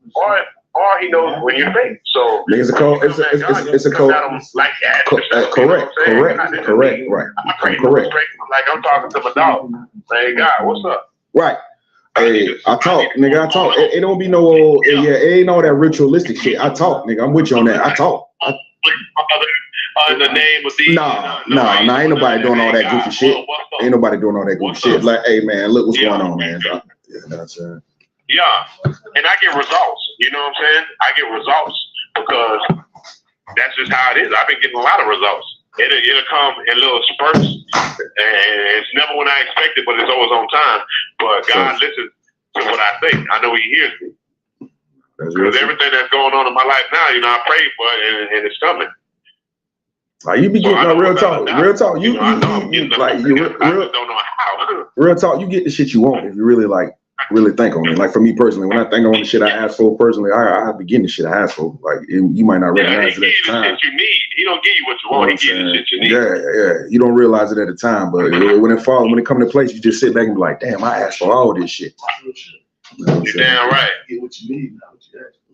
or he knows when you're fake. So it's a code. It's a code. Like that. Correct. Right. I pray correct. Like I'm talking to my dog. Hey, God, what's up? Right. Hey, I talk, nigga. I talk. It don't be no old, yeah. It ain't all that ritualistic shit. I talk, nigga. I'm with you on that. I talk. In the name of these. Nah. Ain't nobody doing all that goofy shit. Ain't nobody doing all that goofy shit. Like, hey, man, look what's going on, man. Yeah, that's it. Yeah, and I get results. You know what I'm saying? I get results because that's just how it is. I've been getting a lot of results. It'll come in little spurts, and it's never when I expect it, but it's always on time. But God listens to what I think. I know He hears me. Because everything that's going on in my life now, I prayed for it, and it's coming. You be getting real talk. Real talk. You just don't know how. Real talk. You get the shit you want if you really really think on it. Like for me personally, when I think on the shit I ask for personally, I be getting the shit I ask for. Like you might not recognize it at the time. Shit you need. He don't give you what you want. He gives you the shit you need. Yeah. You don't realize it at the time, but when it comes to place, you just sit back and be like, damn, I asked for all this shit. You're damn right. Get what you need, not what you ask for.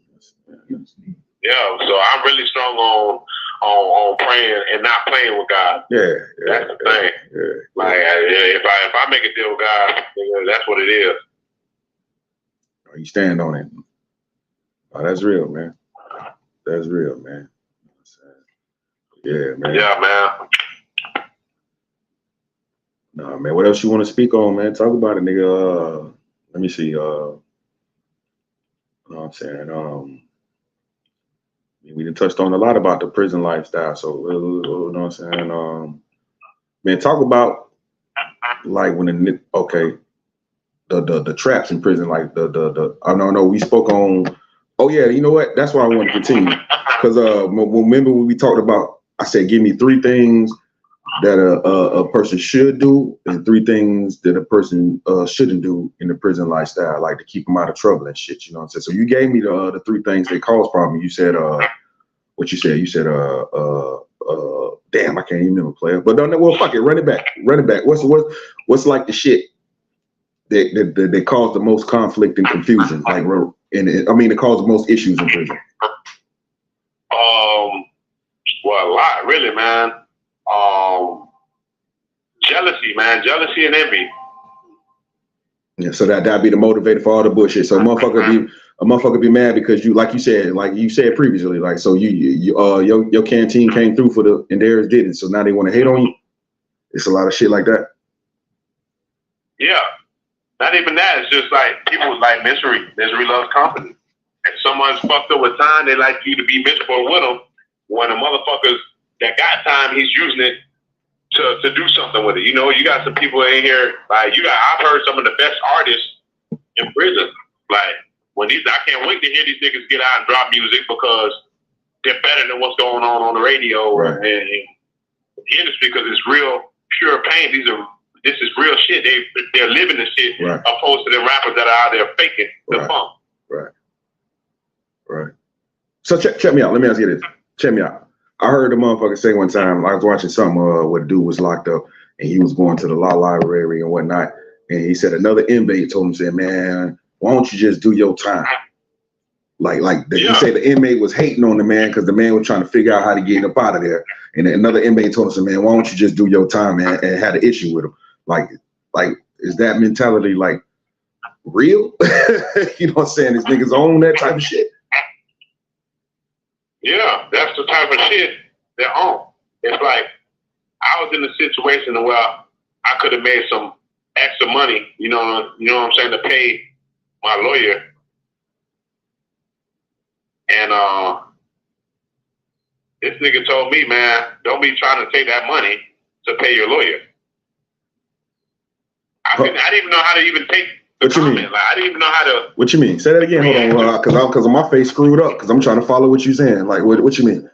Yeah, so I'm really strong on praying and not playing with God. Yeah, that's the thing. Yeah. Like if I make a deal with God, that's what it is. You stand on it. Oh, that's real, man. That's real, man. Yeah, man. Yeah, man. Nah, man. What else you want to speak on, man? Talk about it, nigga. Let me see. You know what I'm saying? We done touched on a lot about the prison lifestyle. So, you know what I'm saying? Man, talk about like when the traps in prison, like I don't know. We spoke on. Oh yeah, you know what? That's why I want to continue because remember when we talked about? I said, give me 3 things that a person should do and 3 things that a person shouldn't do in the prison lifestyle, like to keep them out of trouble and shit. You know what I'm saying? So you gave me the 3 things that cause problem. You said what you said? You said damn, I can't even remember, player. But no, well, fuck it, run it back. What's like the shit that caused the most conflict and confusion, like, it caused the most issues in prison? Well, a lot, really, man. Jealousy, man. Jealousy and envy. Yeah, so that'd be the motivator for all the bullshit. So a motherfucker be mad because you, like you said previously, like, so your canteen came through and theirs didn't. So now they want to hate on you. It's a lot of shit like that. Yeah. Not even that. It's just like people like misery. Misery loves company. If someone's fucked up with time, they like you to be miserable with them. When a motherfuckers that got time, he's using it to do something with it. You know, you got some people in here, like I've heard some of the best artists in prison. Like I can't wait to hear these niggas get out and drop music because they're better than what's going on the radio and the industry, because it's real pure pain. This is real shit. They're living the shit opposed to the rappers that are out there faking the funk. Right. So check me out. Let me ask you this. Check me out. I heard a motherfucker say one time, I was watching something where the dude was locked up and he was going to the law library and whatnot. And he said another inmate told him, said, man, why don't you just do your time? He said the inmate was hating on the man because the man was trying to figure out how to get up out of there. And another inmate told him, man, why don't you just do your time, man, and had an issue with him. Like, is that mentality like real? You know what I'm saying? These niggas own that type of shit. Yeah, that's the type of shit they're on. It's like I was in a situation where I could have made some extra money, you know what I'm saying, to pay my lawyer. And this nigga told me, man, don't be trying to take that money to pay your lawyer. I didn't even know how to even take the comment. Mean? Like, I didn't even know how to. What you mean? Say that again. Hold on, because my face screwed up. Because I'm trying to follow what you're saying. Like, what you mean?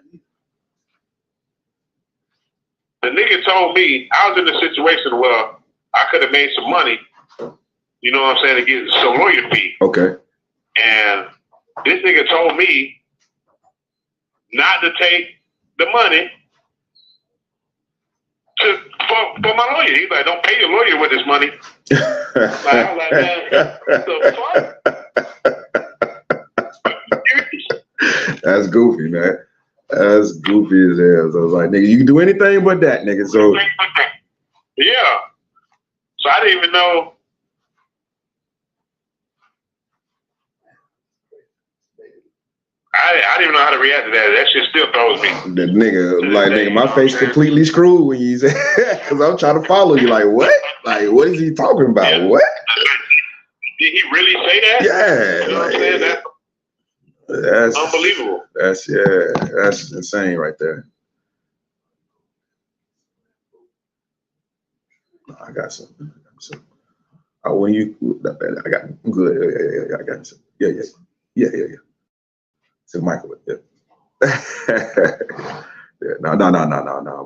The nigga told me I was in a situation where I could have made some money. You know what I'm saying, to get some lawyer fee. Okay. And this nigga told me not to take the money for my lawyer. He's like, don't pay your lawyer with this money. I was like, man, what the fuck? That's goofy, man. That's goofy as hell. So I was like, nigga, you can do anything but that, nigga. So yeah. So I didn't even know I didn't even know how to react to that. That shit still throws me. The nigga, my face completely screwed when you say, because I'm trying to follow you. Like, what? Like, what is he talking about? Yeah. What? Did he really say that? Yeah. You know what I'm Like, saying? that's Unbelievable. That's insane right there. I got some. When you, I got good. Yeah, I got some. Yeah. It's a microwave. Yeah. Yeah. No.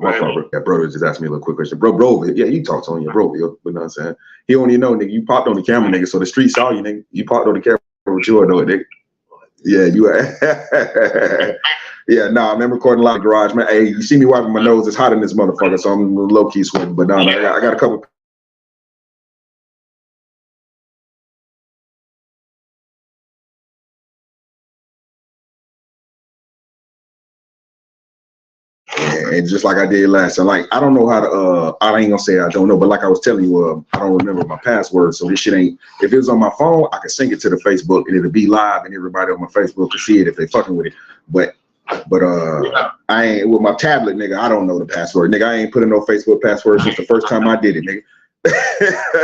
My fault. Yeah, brother just asked me a little quick question. Bro, yeah, you talk to him, your bro. You know what I'm saying? He don't even know, nigga. You popped on the camera, nigga. So the street saw you, nigga. You popped on the camera with you, know it, nigga. Yeah, you. Yeah, no, I'm recording a lot of garage, man. Hey, you see me wiping my nose? It's hot in this motherfucker, so I'm low key sweating. But no, I got a couple. And just like I did last time, like I don't know how to I ain't gonna say I don't know, but like I was telling you, I don't remember my password. So this shit ain't, if it was on my phone, I could sync it to the Facebook and it'll be live and everybody on my Facebook can see it if they fucking with it. But I ain't with my tablet, nigga, I don't know the password. Nigga, I ain't putting no Facebook password since the first time I did it, nigga.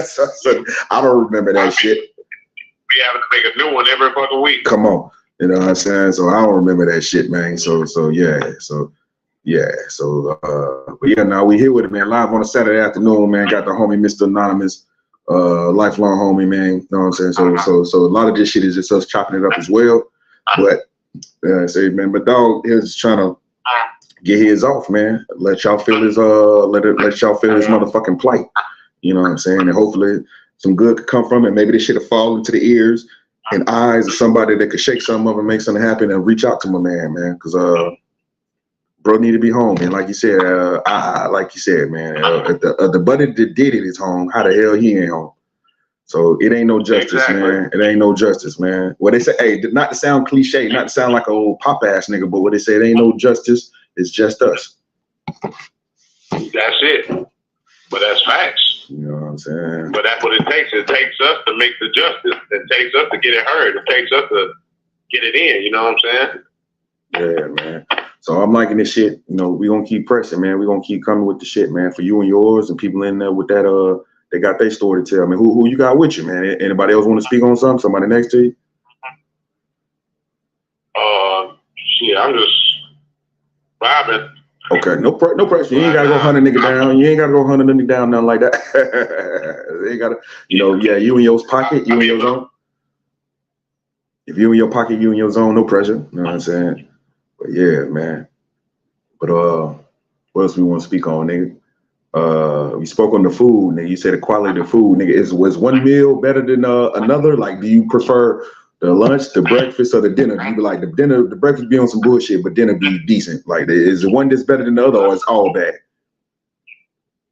so I don't remember that shit. We having to make a new one every fucking week. Come on. You know what I'm saying? So I don't remember that shit, man. But yeah, now we here with it, man. Live on a Saturday afternoon, man. Got the homie Mr. Anonymous, lifelong homie, man. You know what I'm saying? So a lot of this shit is just us chopping it up as well. But say, man, but dog is trying to get his off, man. Let y'all feel his let y'all feel his motherfucking plight. You know what I'm saying? And hopefully some good could come from it. Maybe this shit'll fall into the ears and eyes of somebody that could shake something up and make something happen and reach out to my man. Cause bro need to be home, and like you said, man, the buddy that did it is home. How the hell he ain't home? So it ain't no justice, man. It ain't no justice, man. What they say, hey, not to sound cliche, not to sound like an old pop ass nigga, but what they say, it ain't no justice. It's just us. That's it. But that's facts. You know what I'm saying? But that's what it takes. It takes us to make the justice. It takes us to get it heard. It takes us to get it in. You know what I'm saying? Yeah, man. So I'm liking this shit. You know, we gonna keep pressing, man. We gonna keep coming with the shit, man. For you and yours and people in there with that, they got their story to tell. I mean, who you got with you, man? Anybody else want to speak on something? Somebody next to you? Shit, I'm just vibing. Okay, no pressure. You ain't gotta go hunt a nigga down. You ain't gotta go hunt a nigga down, nothing like that. You ain't gotta, yeah, you in your pocket, you in your zone. If you in your pocket, you in your zone, no pressure. You know what I'm saying? But yeah, man. But what else we want to speak on, nigga? We spoke on the food, nigga. You said the quality of the food, nigga. Was one meal better than another? Like, do you prefer the lunch, the breakfast, or the dinner? Do you be like the breakfast be on some bullshit, but dinner be decent? Like, is the one that's better than the other, or it's all bad?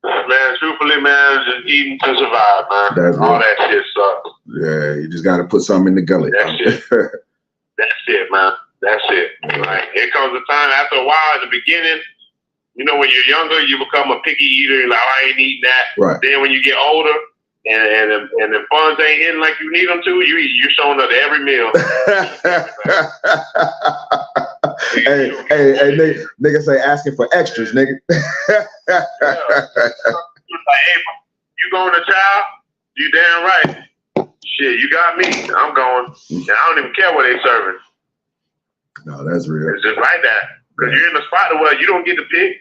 Man, truthfully, man, just eating to survive, man. That's all right. that shit sucks. Yeah, you just gotta put something in the gullet. That's it, man. That's it. Like, here comes a time after a while at the beginning, you know, when you're younger, you become a picky eater. You're like, I ain't eating that. Right. Then when you get older and the funds ain't hitting like you need them to, you're showing up to every meal. hey, nigga say asking for extras, nigga. Like, hey, you going to child? You damn right. Shit, you got me. I'm going. And I don't even care what they serving. No, that's real. It's just like that. Because you're in a spot where you don't get to pick.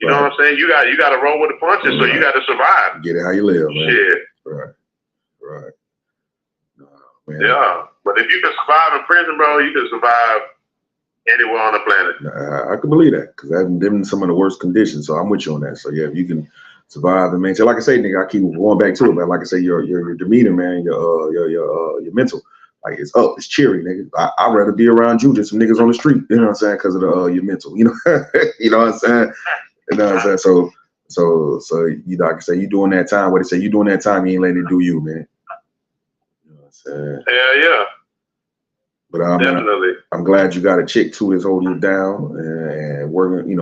You know what I'm saying? You got to roll with the punches, so you got to survive. Get it how you live, man. Shit. Right. Man. Yeah. But if you can survive in prison, bro, you can survive anywhere on the planet. I can believe that, because I've been in some of the worst conditions. So I'm with you on that. So yeah, if you can survive and maintain, like I say, nigga, I keep going back to it, man. Like I say, your demeanor, man, your mental. Like, it's up, it's cheery, nigga. I'd rather be around you than some niggas on the street. You know what I'm saying? Because of your mental. You know, you know what I'm saying? You know what I'm saying? So you know, I can say you doing that time. What they say, you doing that time, you ain't letting it do you, man. You know what I'm saying? Yeah. But definitely. I'm glad you got a chick too that's holding you down and working.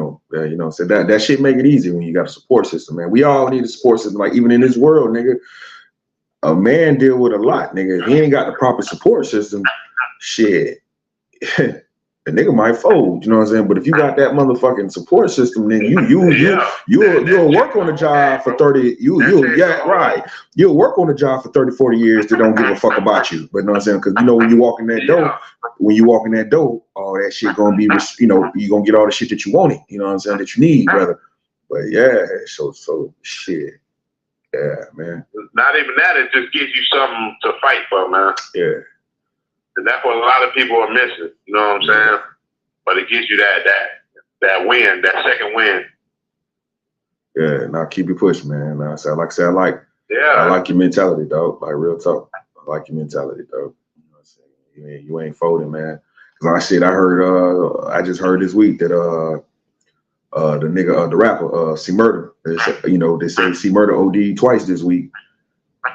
So that shit make it easy when you got a support system, man. We all need a support system. Like, even in this world, nigga, a man deal with a lot, nigga. If he ain't got the proper support system, shit, the nigga might fold, you know what I'm saying? But if you got that motherfucking support system, then you'll work on the job for 30, you'll work on the job for 30, 40 years that don't give a fuck about you. But you know what I'm saying? Because you know when you walk in that door, all that shit gonna be, you know, you gonna get all the shit that you wanted, you know what I'm saying, that you need, brother. But yeah, so shit. Yeah, man. Not even that, it just gives you something to fight for, man. Yeah. And that's what a lot of people are missing. You know what I'm saying? But it gives you that win, that second win. Yeah, now keep it pushing, man. I like your mentality, dog. Like real talk. I like your mentality, dog. You know what I'm saying? You ain't folding, man. Cause I just heard this week that the nigga, the rapper, C Murder, you know, they say C Murder OD twice this week.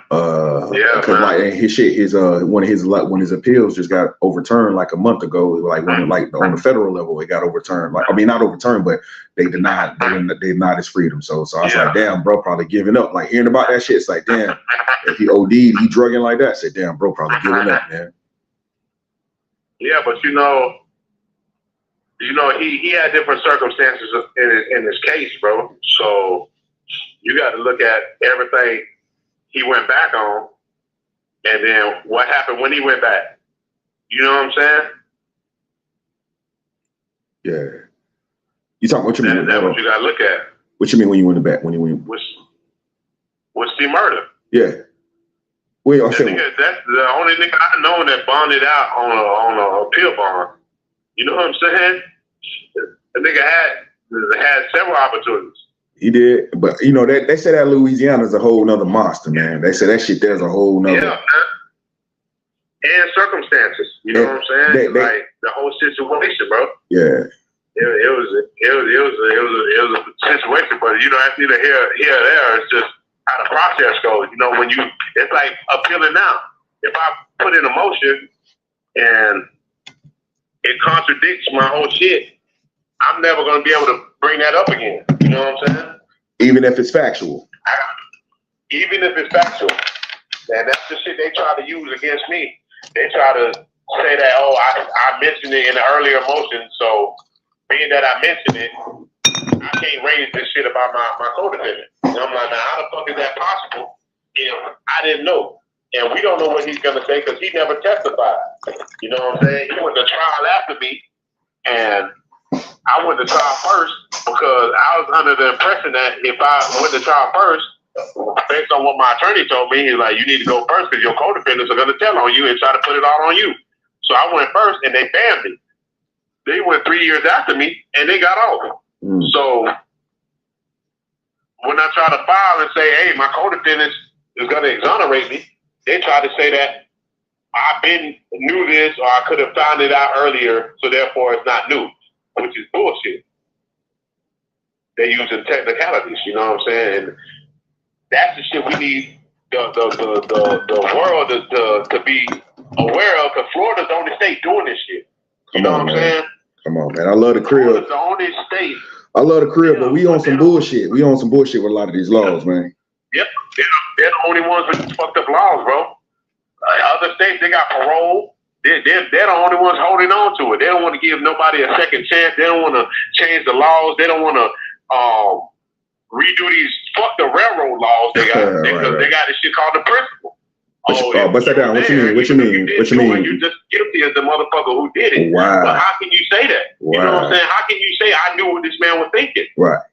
Because like his one of his appeals just got overturned like a month ago. Like on the federal level, it got overturned. Like, I mean, not overturned, but they denied his freedom. So I was like, damn, bro, probably giving up. Like hearing about that shit, it's like, damn, if he OD'd, he drugging like that. I said, damn, bro, probably giving up, man. Yeah, but you know, he had different circumstances in his case, bro. So you got to look at everything he went back on, and then what happened when he went back. You know what I'm saying? Yeah. You talking what you mean? And that's what you got to look at. What you mean when you went back? When you went? What's the murder? Yeah. Wait, that's the only nigga I know that bonded out on a appeal bond. You know what I'm saying? The nigga had several opportunities. He did, but you know they say that Louisiana's a whole nother monster, man. They say that shit there's a whole nother. Yeah, and circumstances. You know what I'm saying? Like the whole situation, bro. Yeah. It was a situation, but you know, that's neither here or there. It's just how the process goes. You know, it's like appealing now. If I put in a motion and it contradicts my whole shit, I'm never going to be able to bring that up again. You know what I'm saying? Even if it's factual. Even if it's factual. And that's the shit they try to use against me. They try to say that, oh, I mentioned it in the earlier motion, so being that I mentioned it, I can't raise this shit about my co-defendant. And I'm like, now, how the fuck is that possible if I didn't know? And we don't know what he's going to say because he never testified. You know what I'm saying? He went to trial after me, and I went to trial first because I was under the impression that if I went to trial first, based on what my attorney told me, he's like, you need to go first because your co-defendants are going to tell on you and try to put it all on you. So I went first, and they banned me. They went 3 years after me, and they got off. So when I try to file and say, hey, my co-defendants is going to exonerate me, they try to say that I knew this or I could have found it out earlier, so therefore it's not new, which is bullshit. They're using technicalities, you know what I'm saying? And that's the shit we need the world to be aware of, because Florida's the only state doing this shit. You know what I'm saying? Come on, man. I love the crib. Florida's the only state. I love the crib, but we on some bullshit. We on some bullshit with a lot of these laws, man. Yep. They're the only ones with fucked up laws, bro. Other states, they got parole. They're the only ones holding on to it. They don't want to give nobody a second chance. They don't want to change the laws. They don't want to redo these fuck the railroad laws they got. Because they got this shit called the principle. Bust that down. What you mean? What you mean? You're just guilty as the motherfucker who did it. Wow. But how can you say that? Wow. You know what I'm saying? How can you say I knew what this man was thinking? Right.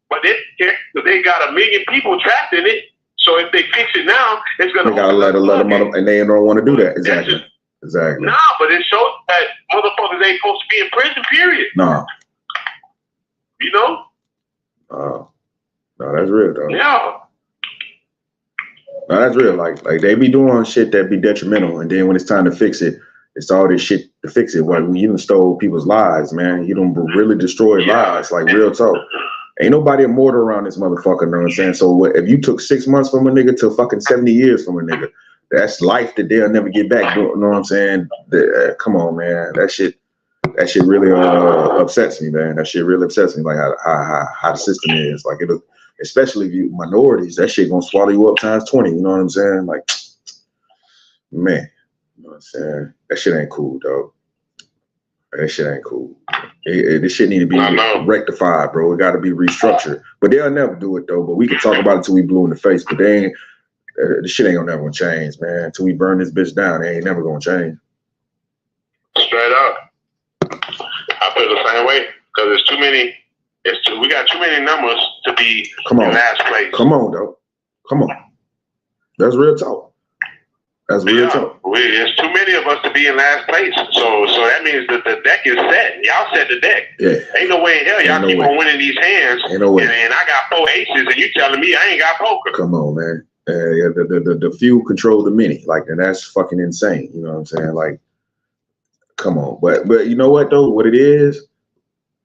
But they got 1 million people trapped in it. So if they fix it now, it's gonna. They gotta let them up, and they don't want to do that. Exactly. Exactly. Nah, but it shows that motherfuckers ain't supposed to be in prison. Period. No. You know. No, that's real though. Yeah. No, that's real. Like they be doing shit that be detrimental, and then when it's time to fix it, it's all this shit to fix it. Like you done stole people's lives, man. You done really destroyed lives. Like real talk. Ain't nobody immortal around this motherfucker, you know what I'm saying? So what, if you took 6 months from a nigga to fucking 70 years from a nigga, that's life that they'll never get back. You know what I'm saying? Come on, man. That shit really upsets me, man. That shit really upsets me, like how the system is. Like it'll, especially if you minorities, that shit gonna swallow you up times 20. You know what I'm saying? Like, man, you know what I'm saying? That shit ain't cool, dog. That shit ain't cool. This shit need to be I know. rectified, bro. It got to be restructured. But they'll never do it though. But we can talk about it till we blue in the face. But they ain't. The shit ain't never gonna change, man. Until we burn this bitch down, it ain't never gonna change. Straight up. I feel the same way because there's too many. We got too many numbers to be Come on. in last place. Come on, though. Come on. That's real talk. That's real talk. There's too many of us to be in last place. So that means that the deck is set. Y'all set the deck. Yeah. Ain't no way in hell y'all keep on winning these hands. Ain't no way. And I got 4 aces, and you telling me I ain't got poker. Come on, man. Yeah, the few control the many. Like, and that's fucking insane. You know what I'm saying? Like, come on. But you know what though? What it is,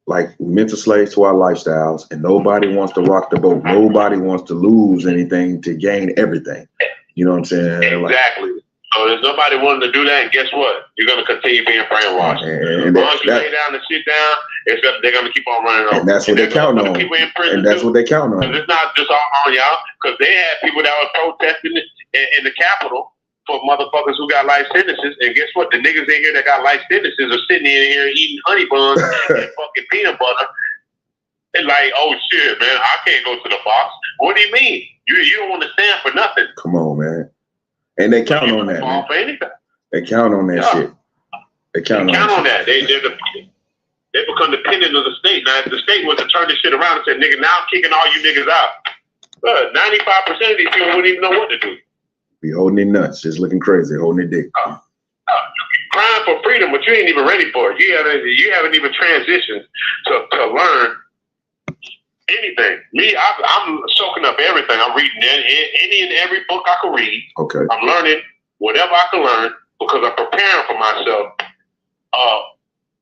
like, we mental slaves to our lifestyles, and nobody wants to rock the boat. Nobody wants to lose anything to gain everything. You know what I'm saying? Exactly. So there's nobody willing to do that, and guess what? You're gonna continue being brainwashed. And as long as you lay down and sit down, they're gonna keep on running over. And that's what they count on. And that's what they count on. It's not just all on y'all, because they had people that were protesting in the Capitol for motherfuckers who got life sentences, and guess what? The niggas in here that got life sentences are sitting in here eating honey buns and fucking peanut butter. They're like, oh shit, man, I can't go to the box. What do you mean? You don't want to stand for nothing. Come on, man. And they count on that, man. For anything. They count on that shit. They count on that. They become dependent of the state. Now, if the state was to turn this shit around and say, nigga, now I'm kicking all you niggas out, 95% of these people wouldn't even know what to do. Be holding their nuts, just looking crazy, holding their dick. Crying for freedom, but you ain't even ready for it. You haven't even transitioned to learn anything. Me, I'm soaking up everything. I'm reading any and every book I can read. Okay. I'm learning whatever I can learn because I'm preparing for myself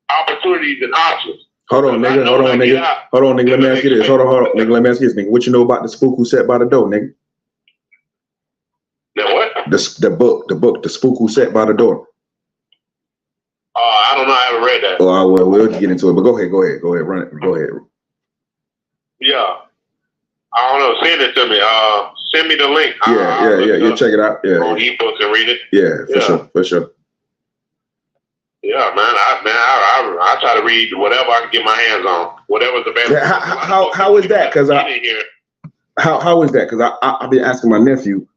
opportunities and options. Hold on, nigga. Let me ask you this. Hold on, nigga. Let me ask you this, nigga. What you know about the spook who sat by the door, nigga? The what? The book, the spook who sat by the door. I don't know. I haven't read that. Oh, we'll get into it. But go ahead, run it. Go ahead. Yeah. I don't know. Send it to me. Send me the link. Yeah. You check it out. Yeah. On ebooks and read it. Yeah, for sure. Yeah, man. I try to read whatever I can get my hands on. Whatever's available. Yeah, how is that? Because how is that? Because I've been asking my nephew.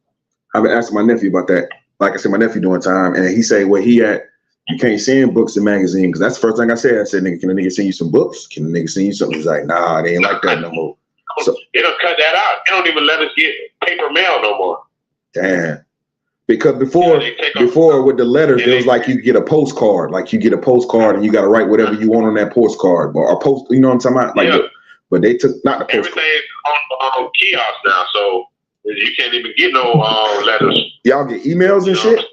About that. Like I said, my nephew doing time, and he say where he at. You can't send books and magazines, because that's the first thing I said. I said, nigga, can a nigga send you some books? Can a nigga send you something? He's like, nah, they ain't like that no more. So they don't cut that out. They don't even let us get paper mail no more. Damn. Because before with the letters, it was like you get a postcard. Like you get a postcard and you got to write whatever you want on that postcard. Or a post, you know what I'm talking about? Like, but they took not the postcard. Everything's on kiosk now, so you can't even get no letters. Y'all get emails and shit?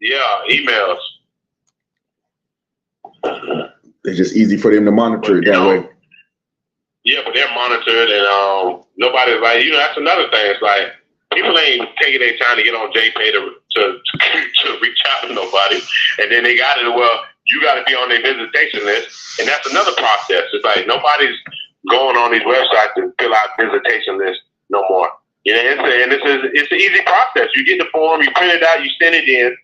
Yeah, emails. It's just easy for them to monitor it that way. Yeah, but they're monitored, and nobody's like, that's another thing. It's like people ain't taking their time to get on JPay to reach out to nobody, and then they got it. Well, you got to be on their visitation list, and that's another process. It's like nobody's going on these websites to fill out visitation lists no more. It's an easy process. You get the form, you print it out, you send it in.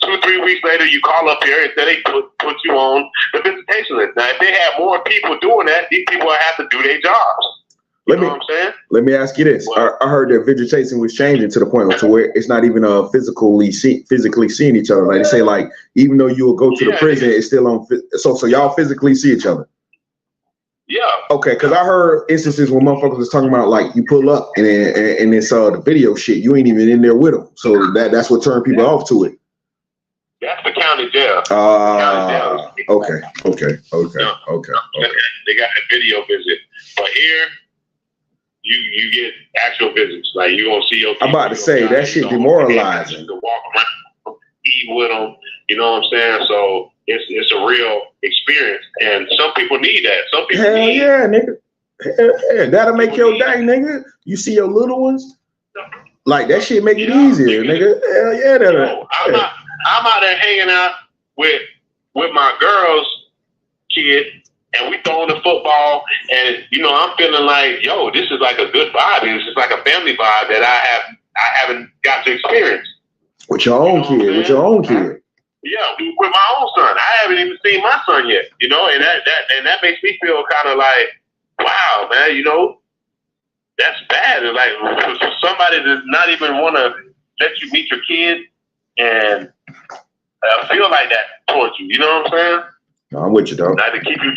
2-3 weeks later, you call up here and they put you on the visitation list. Now, if they have more people doing that, these people will have to do their jobs. You know what I'm saying? Let me ask you this. I heard that vegetation was changing to the point to where it's not even physically seeing each other. Like they say, like, even though you will go to the prison, it's still on. So y'all physically see each other. Yeah. Okay, because I heard instances when motherfuckers was talking about like you pull up and it's the video shit. You ain't even in there with them. So that's what turned people off to it. That's the county jail. Okay. They got a video visit, but here you get actual visits. Like you gonna see your. I'm about to say that shit demoralizing. You can walk around, eat with them. You know what I'm saying? So it's a real experience, and some people need that. Some people need. Yeah, nigga. Hell, that'll make your day, nigga. You see your little ones. Like that shit make it easier, nigga. Hell yeah, I'm out there hanging out with my girls' kid, and we throwing the football, and I'm feeling like, yo, this is like a good vibe. This is like a family vibe that I haven't got to experience. With your own kid, Yeah, with my own son. I haven't even seen my son yet, you know, and that makes me feel kind of like, wow, man, you know, that's bad. It's like for somebody does not even want to let you meet your kid and feel like that towards you. You know what I'm saying? No, I'm with you, dog. Not to keep you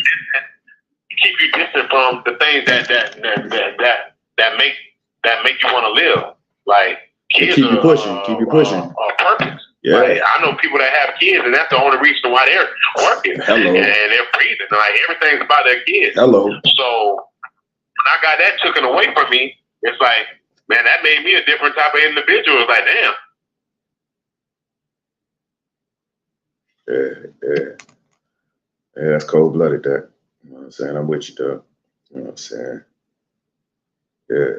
distant from the things that make you want to live. Like kids keep you pushing, keep you pushing. Are purpose. Yeah. Like, I know people that have kids, and that's the only reason why they're working. Hello. And they're breathing. Like everything's about their kids. Hello. So when I got that taken away from me, it's like, man, that made me a different type of individual. It's like, damn. Yeah, that's cold-blooded, that. You know what I'm saying? I'm with you, dog. You know what I'm saying? Yeah.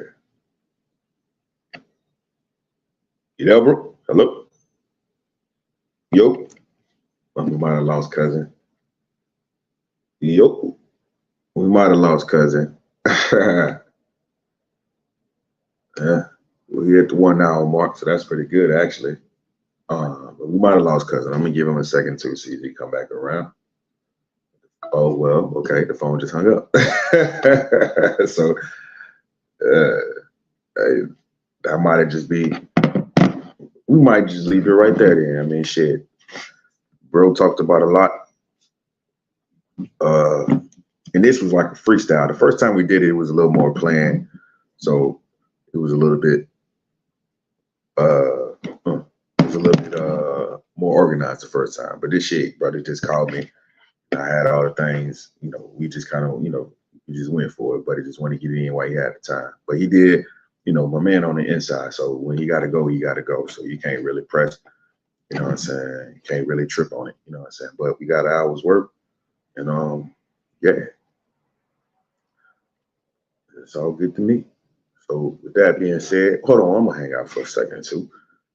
You there, bro? Hello? Yo. We might have lost cousin. Yo. We might have lost cousin. Yeah. We hit the 1 hour mark, so that's pretty good, actually. But we might have lost cousin. I'm gonna give him a second to see if he come back around. Oh well, okay. The phone just hung up. So that might have just be. We might just leave it right there. Then I mean, shit. Bro talked about a lot. And this was like a freestyle. The first time we did it, it was a little more planned, so it was a little bit. More organized the first time, but this shit, brother just called me. I had all the things, you know, we just kind of, you know, we just went for it, but he just wanted to get it in while he had the time. But he did, you know, my man on the inside. So when he got to go, he got to go. So you can't really press, you know what I'm saying? You can't really trip on it, you know what I'm saying? But we got an hour's work, and yeah, it's all good to me. So with that being said, hold on, I'm gonna hang out for a second too.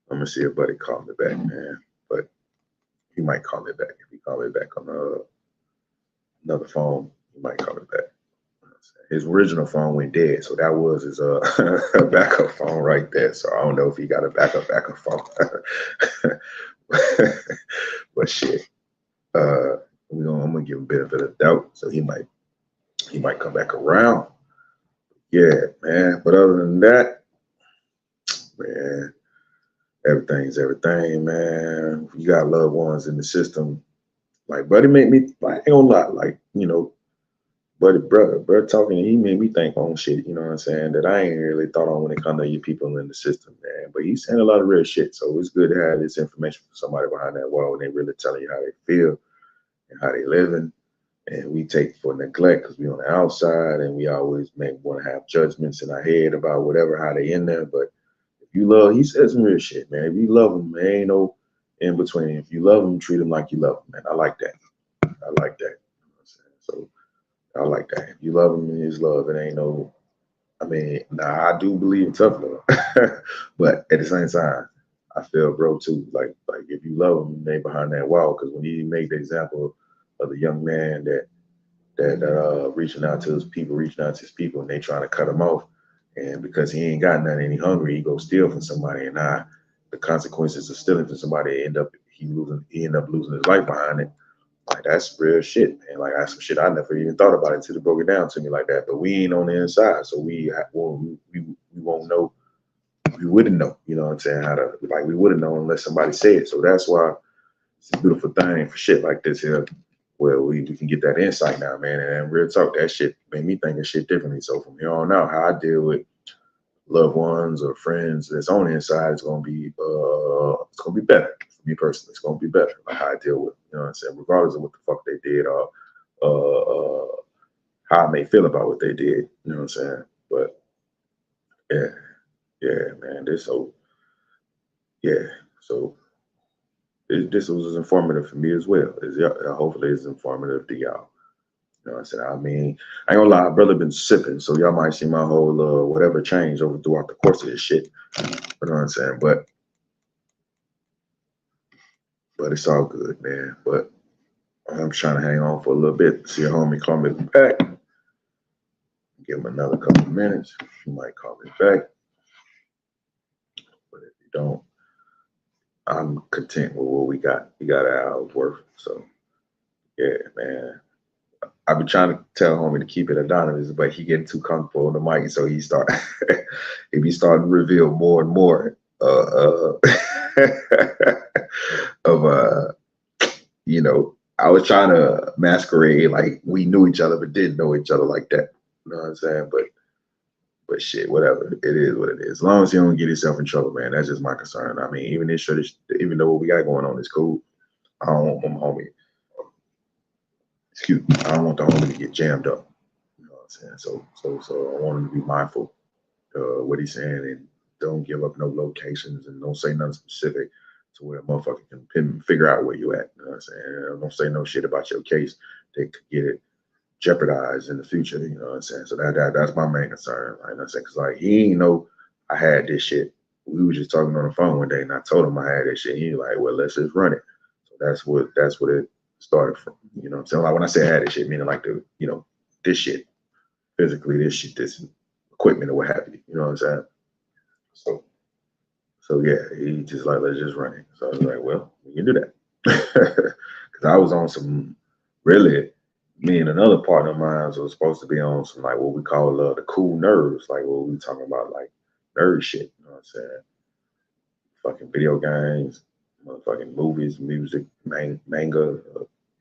I'm gonna see if buddy call me back, man. But he might call me back. If he call me back on another phone, he might call me back. His original phone went dead, so that was his backup phone right there. So I don't know if he got a backup phone. But shit, I'm gonna give him a benefit of the doubt, so he might come back around. Yeah, man. But other than that, man, everything's everything, man. You got loved ones in the system. Like, buddy made me, like, I ain't gonna lie, like, you know, buddy, brother talking, he made me think on shit, you know what I'm saying, that I ain't really thought on when it comes to you people in the system, man. But he's saying a lot of real shit, so it's good to have this information from somebody behind that wall when they really telling you how they feel and how they living. And we take for neglect because we on the outside and we always may want to have judgments in our head about whatever, how they in there. But if you love, he said some real shit, man. If you love them, there ain't no in between. If you love them, treat them like you love them, man. I like that. I like that. You know what I'm saying? So I like that. If you love him in his love, it ain't no, I mean, I do believe in tough love. But at the same time, I feel, bro, too, like if you love him, they behind that wall. Because when he made the example of the young man that reaching out to his people, and they trying to cut him off, and because he ain't got nothing and he hungry, he go steal from somebody, and now the consequences of stealing from somebody he end up losing his life behind it. Like, that's real shit, man. Like, that's some shit I never even thought about until they broke it down to me like that. But we ain't on the inside, so we won't know. We wouldn't know, you know what I'm saying? We wouldn't know unless somebody said it. So that's why it's a beautiful thing for shit like this here, where we can get that insight now, man. And real talk, that shit made me think of shit differently. So from here on out, how I deal with loved ones or friends that's on the inside is gonna be better for me personally. It's gonna be better, like how I deal with, you know what I'm saying, regardless of what the fuck they did or how I may feel about what they did, you know what I'm saying. But yeah, man. So this was informative for me as well. Hopefully it's informative to y'all. You know what I'm saying? I mean, I ain't gonna lie, brother been sipping, so y'all might see my whole whatever change throughout the course of this shit. You know what I'm saying? But it's all good, man. But I'm trying to hang on for a little bit. See a homie call me back. Give him another couple of minutes. He might call me back. But if you don't, I'm content with what we got. We got an hour's worth. So yeah, man. I've been trying to tell homie to keep it anonymous, but he getting too comfortable on the mic, so he start he be starting to reveal more and more of you know, I was trying to masquerade like we knew each other but didn't know each other like that. You know what I'm saying? But shit, whatever. It is what it is. As long as he don't get himself in trouble, man. That's just my concern. I mean, even even though what we got going on is cool, I don't want my homie. Excuse me. I don't want the homie to get jammed up. You know what I'm saying? So I want him to be mindful what he's saying and don't give up no locations and don't say nothing specific to where a motherfucker can figure out where you at. You know what I'm saying? Don't say no shit about your case that could get it jeopardized in the future. You know what I'm saying? So that's my main concern. Right? You know what I'm saying? Because like he ain't know I had this shit. We were just talking on the phone one day and I told him I had this shit. He was like, well, let's just run it. So that's what it started from. You know what I'm saying? Like when I say I had this shit, meaning like this shit, physically, this shit, this equipment or what have you. You know what I'm saying? So yeah, he just like, let's just run it. So I was like, well, we can do that. Because I was on some really, me and another partner of mine was supposed to be on some like what we call the cool nerves, like what we talking about, like nerd shit. You know what I'm saying? Fucking video games, motherfucking movies, music, manga,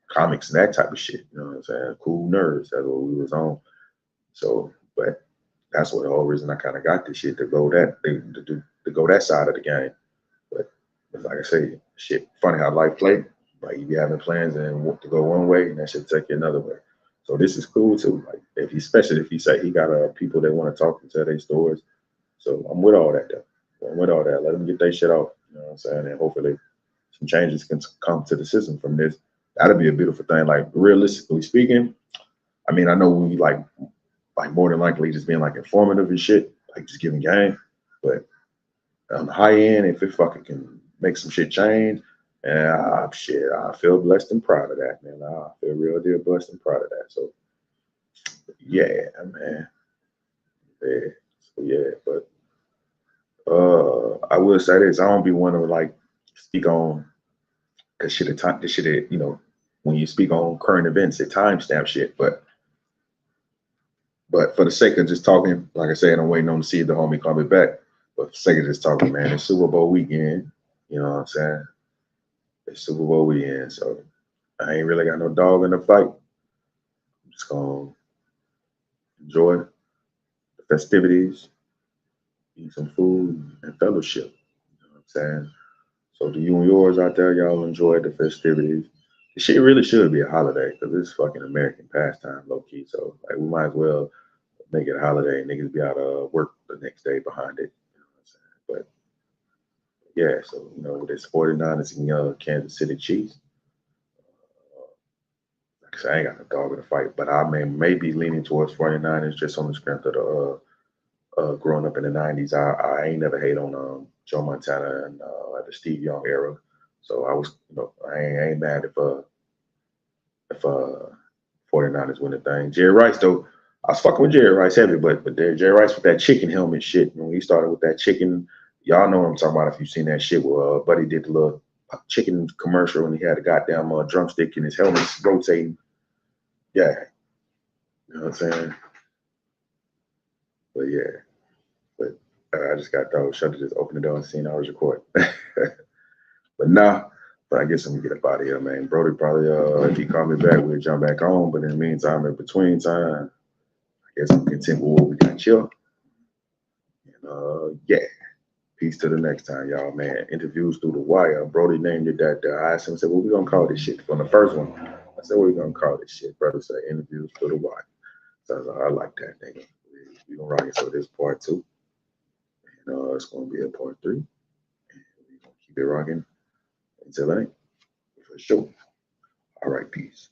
comics, and that type of shit. You know what I'm saying? Cool nerds. That's what we was on. So, but that's what the whole reason I kind of got this shit to go that side of the game. But like I say, shit, funny how life play. Like you be having plans and to go one way, and that should take you another way. So this is cool too. Like especially if he say he got people that want to talk and tell their stories. So I'm with all that though. I'm with all that. Let them get their shit off. You know what I'm saying? And hopefully some changes can come to the system from this. That'd be a beautiful thing. Like realistically speaking, I mean, I know we like more than likely just being like informative and shit, like just giving game. But on the high end, if it fucking can make some shit change, and shit, I feel blessed and proud of that, man. I feel real deal blessed and proud of that. So yeah, man. Yeah. So yeah, but I will say this, I don't be one to like speak on cause shit this shit, when you speak on current events, it timestamp shit, but for the sake of just talking, like I said, I'm waiting on to see if the homie call me back. But for the sake of just talking, man, it's Super Bowl weekend. You know what I'm saying? It's Super Bowl weekend, so I ain't really got no dog in the fight. I'm just gonna enjoy the festivities, eat some food, and fellowship. You know what I'm saying? So to you and yours out there, y'all enjoy the festivities. The shit really should be a holiday because it's fucking American pastime, low key. So like we might as well make it a holiday. Niggas be out of work the next day behind it. You know what I'm saying? But yeah, so with this 49ers and Kansas City Chiefs. Like I said, I ain't got no dog in the fight, but I may be leaning towards 49ers just on the strength of the growing up in the 90s. I ain't never hate on Joe Montana and the Steve Young era. So I was, I ain't mad if 49ers win the thing. Jerry Rice though, I was fucking with Jerry Rice heavy, but Jerry Rice with that chicken helmet shit. When he started with that chicken, y'all know what I'm talking about if you've seen that shit where Buddy did the little chicken commercial and he had a goddamn drumstick in his helmet rotating. Yeah, you know what I'm saying? But yeah, but I just got dog shut to just open the door and seen I was recording. But nah, but I guess I'm gonna get up out of here, man. Brody probably if he call me back, we'll jump back on. But in the meantime, in between time, I guess I'm content with what we got chill. And yeah. Peace to the next time, y'all, man. Interviews through the wire. Brody named it that. I asked him, said, what we gonna call this shit? From the first one, I said, what we gonna call this shit? Brother said, interviews through the wire. So I was like, I like that, nigga. We gonna rock it. So this part 2. And it's gonna be a part 3. And we gonna keep it rocking until then, for sure. All right, peace.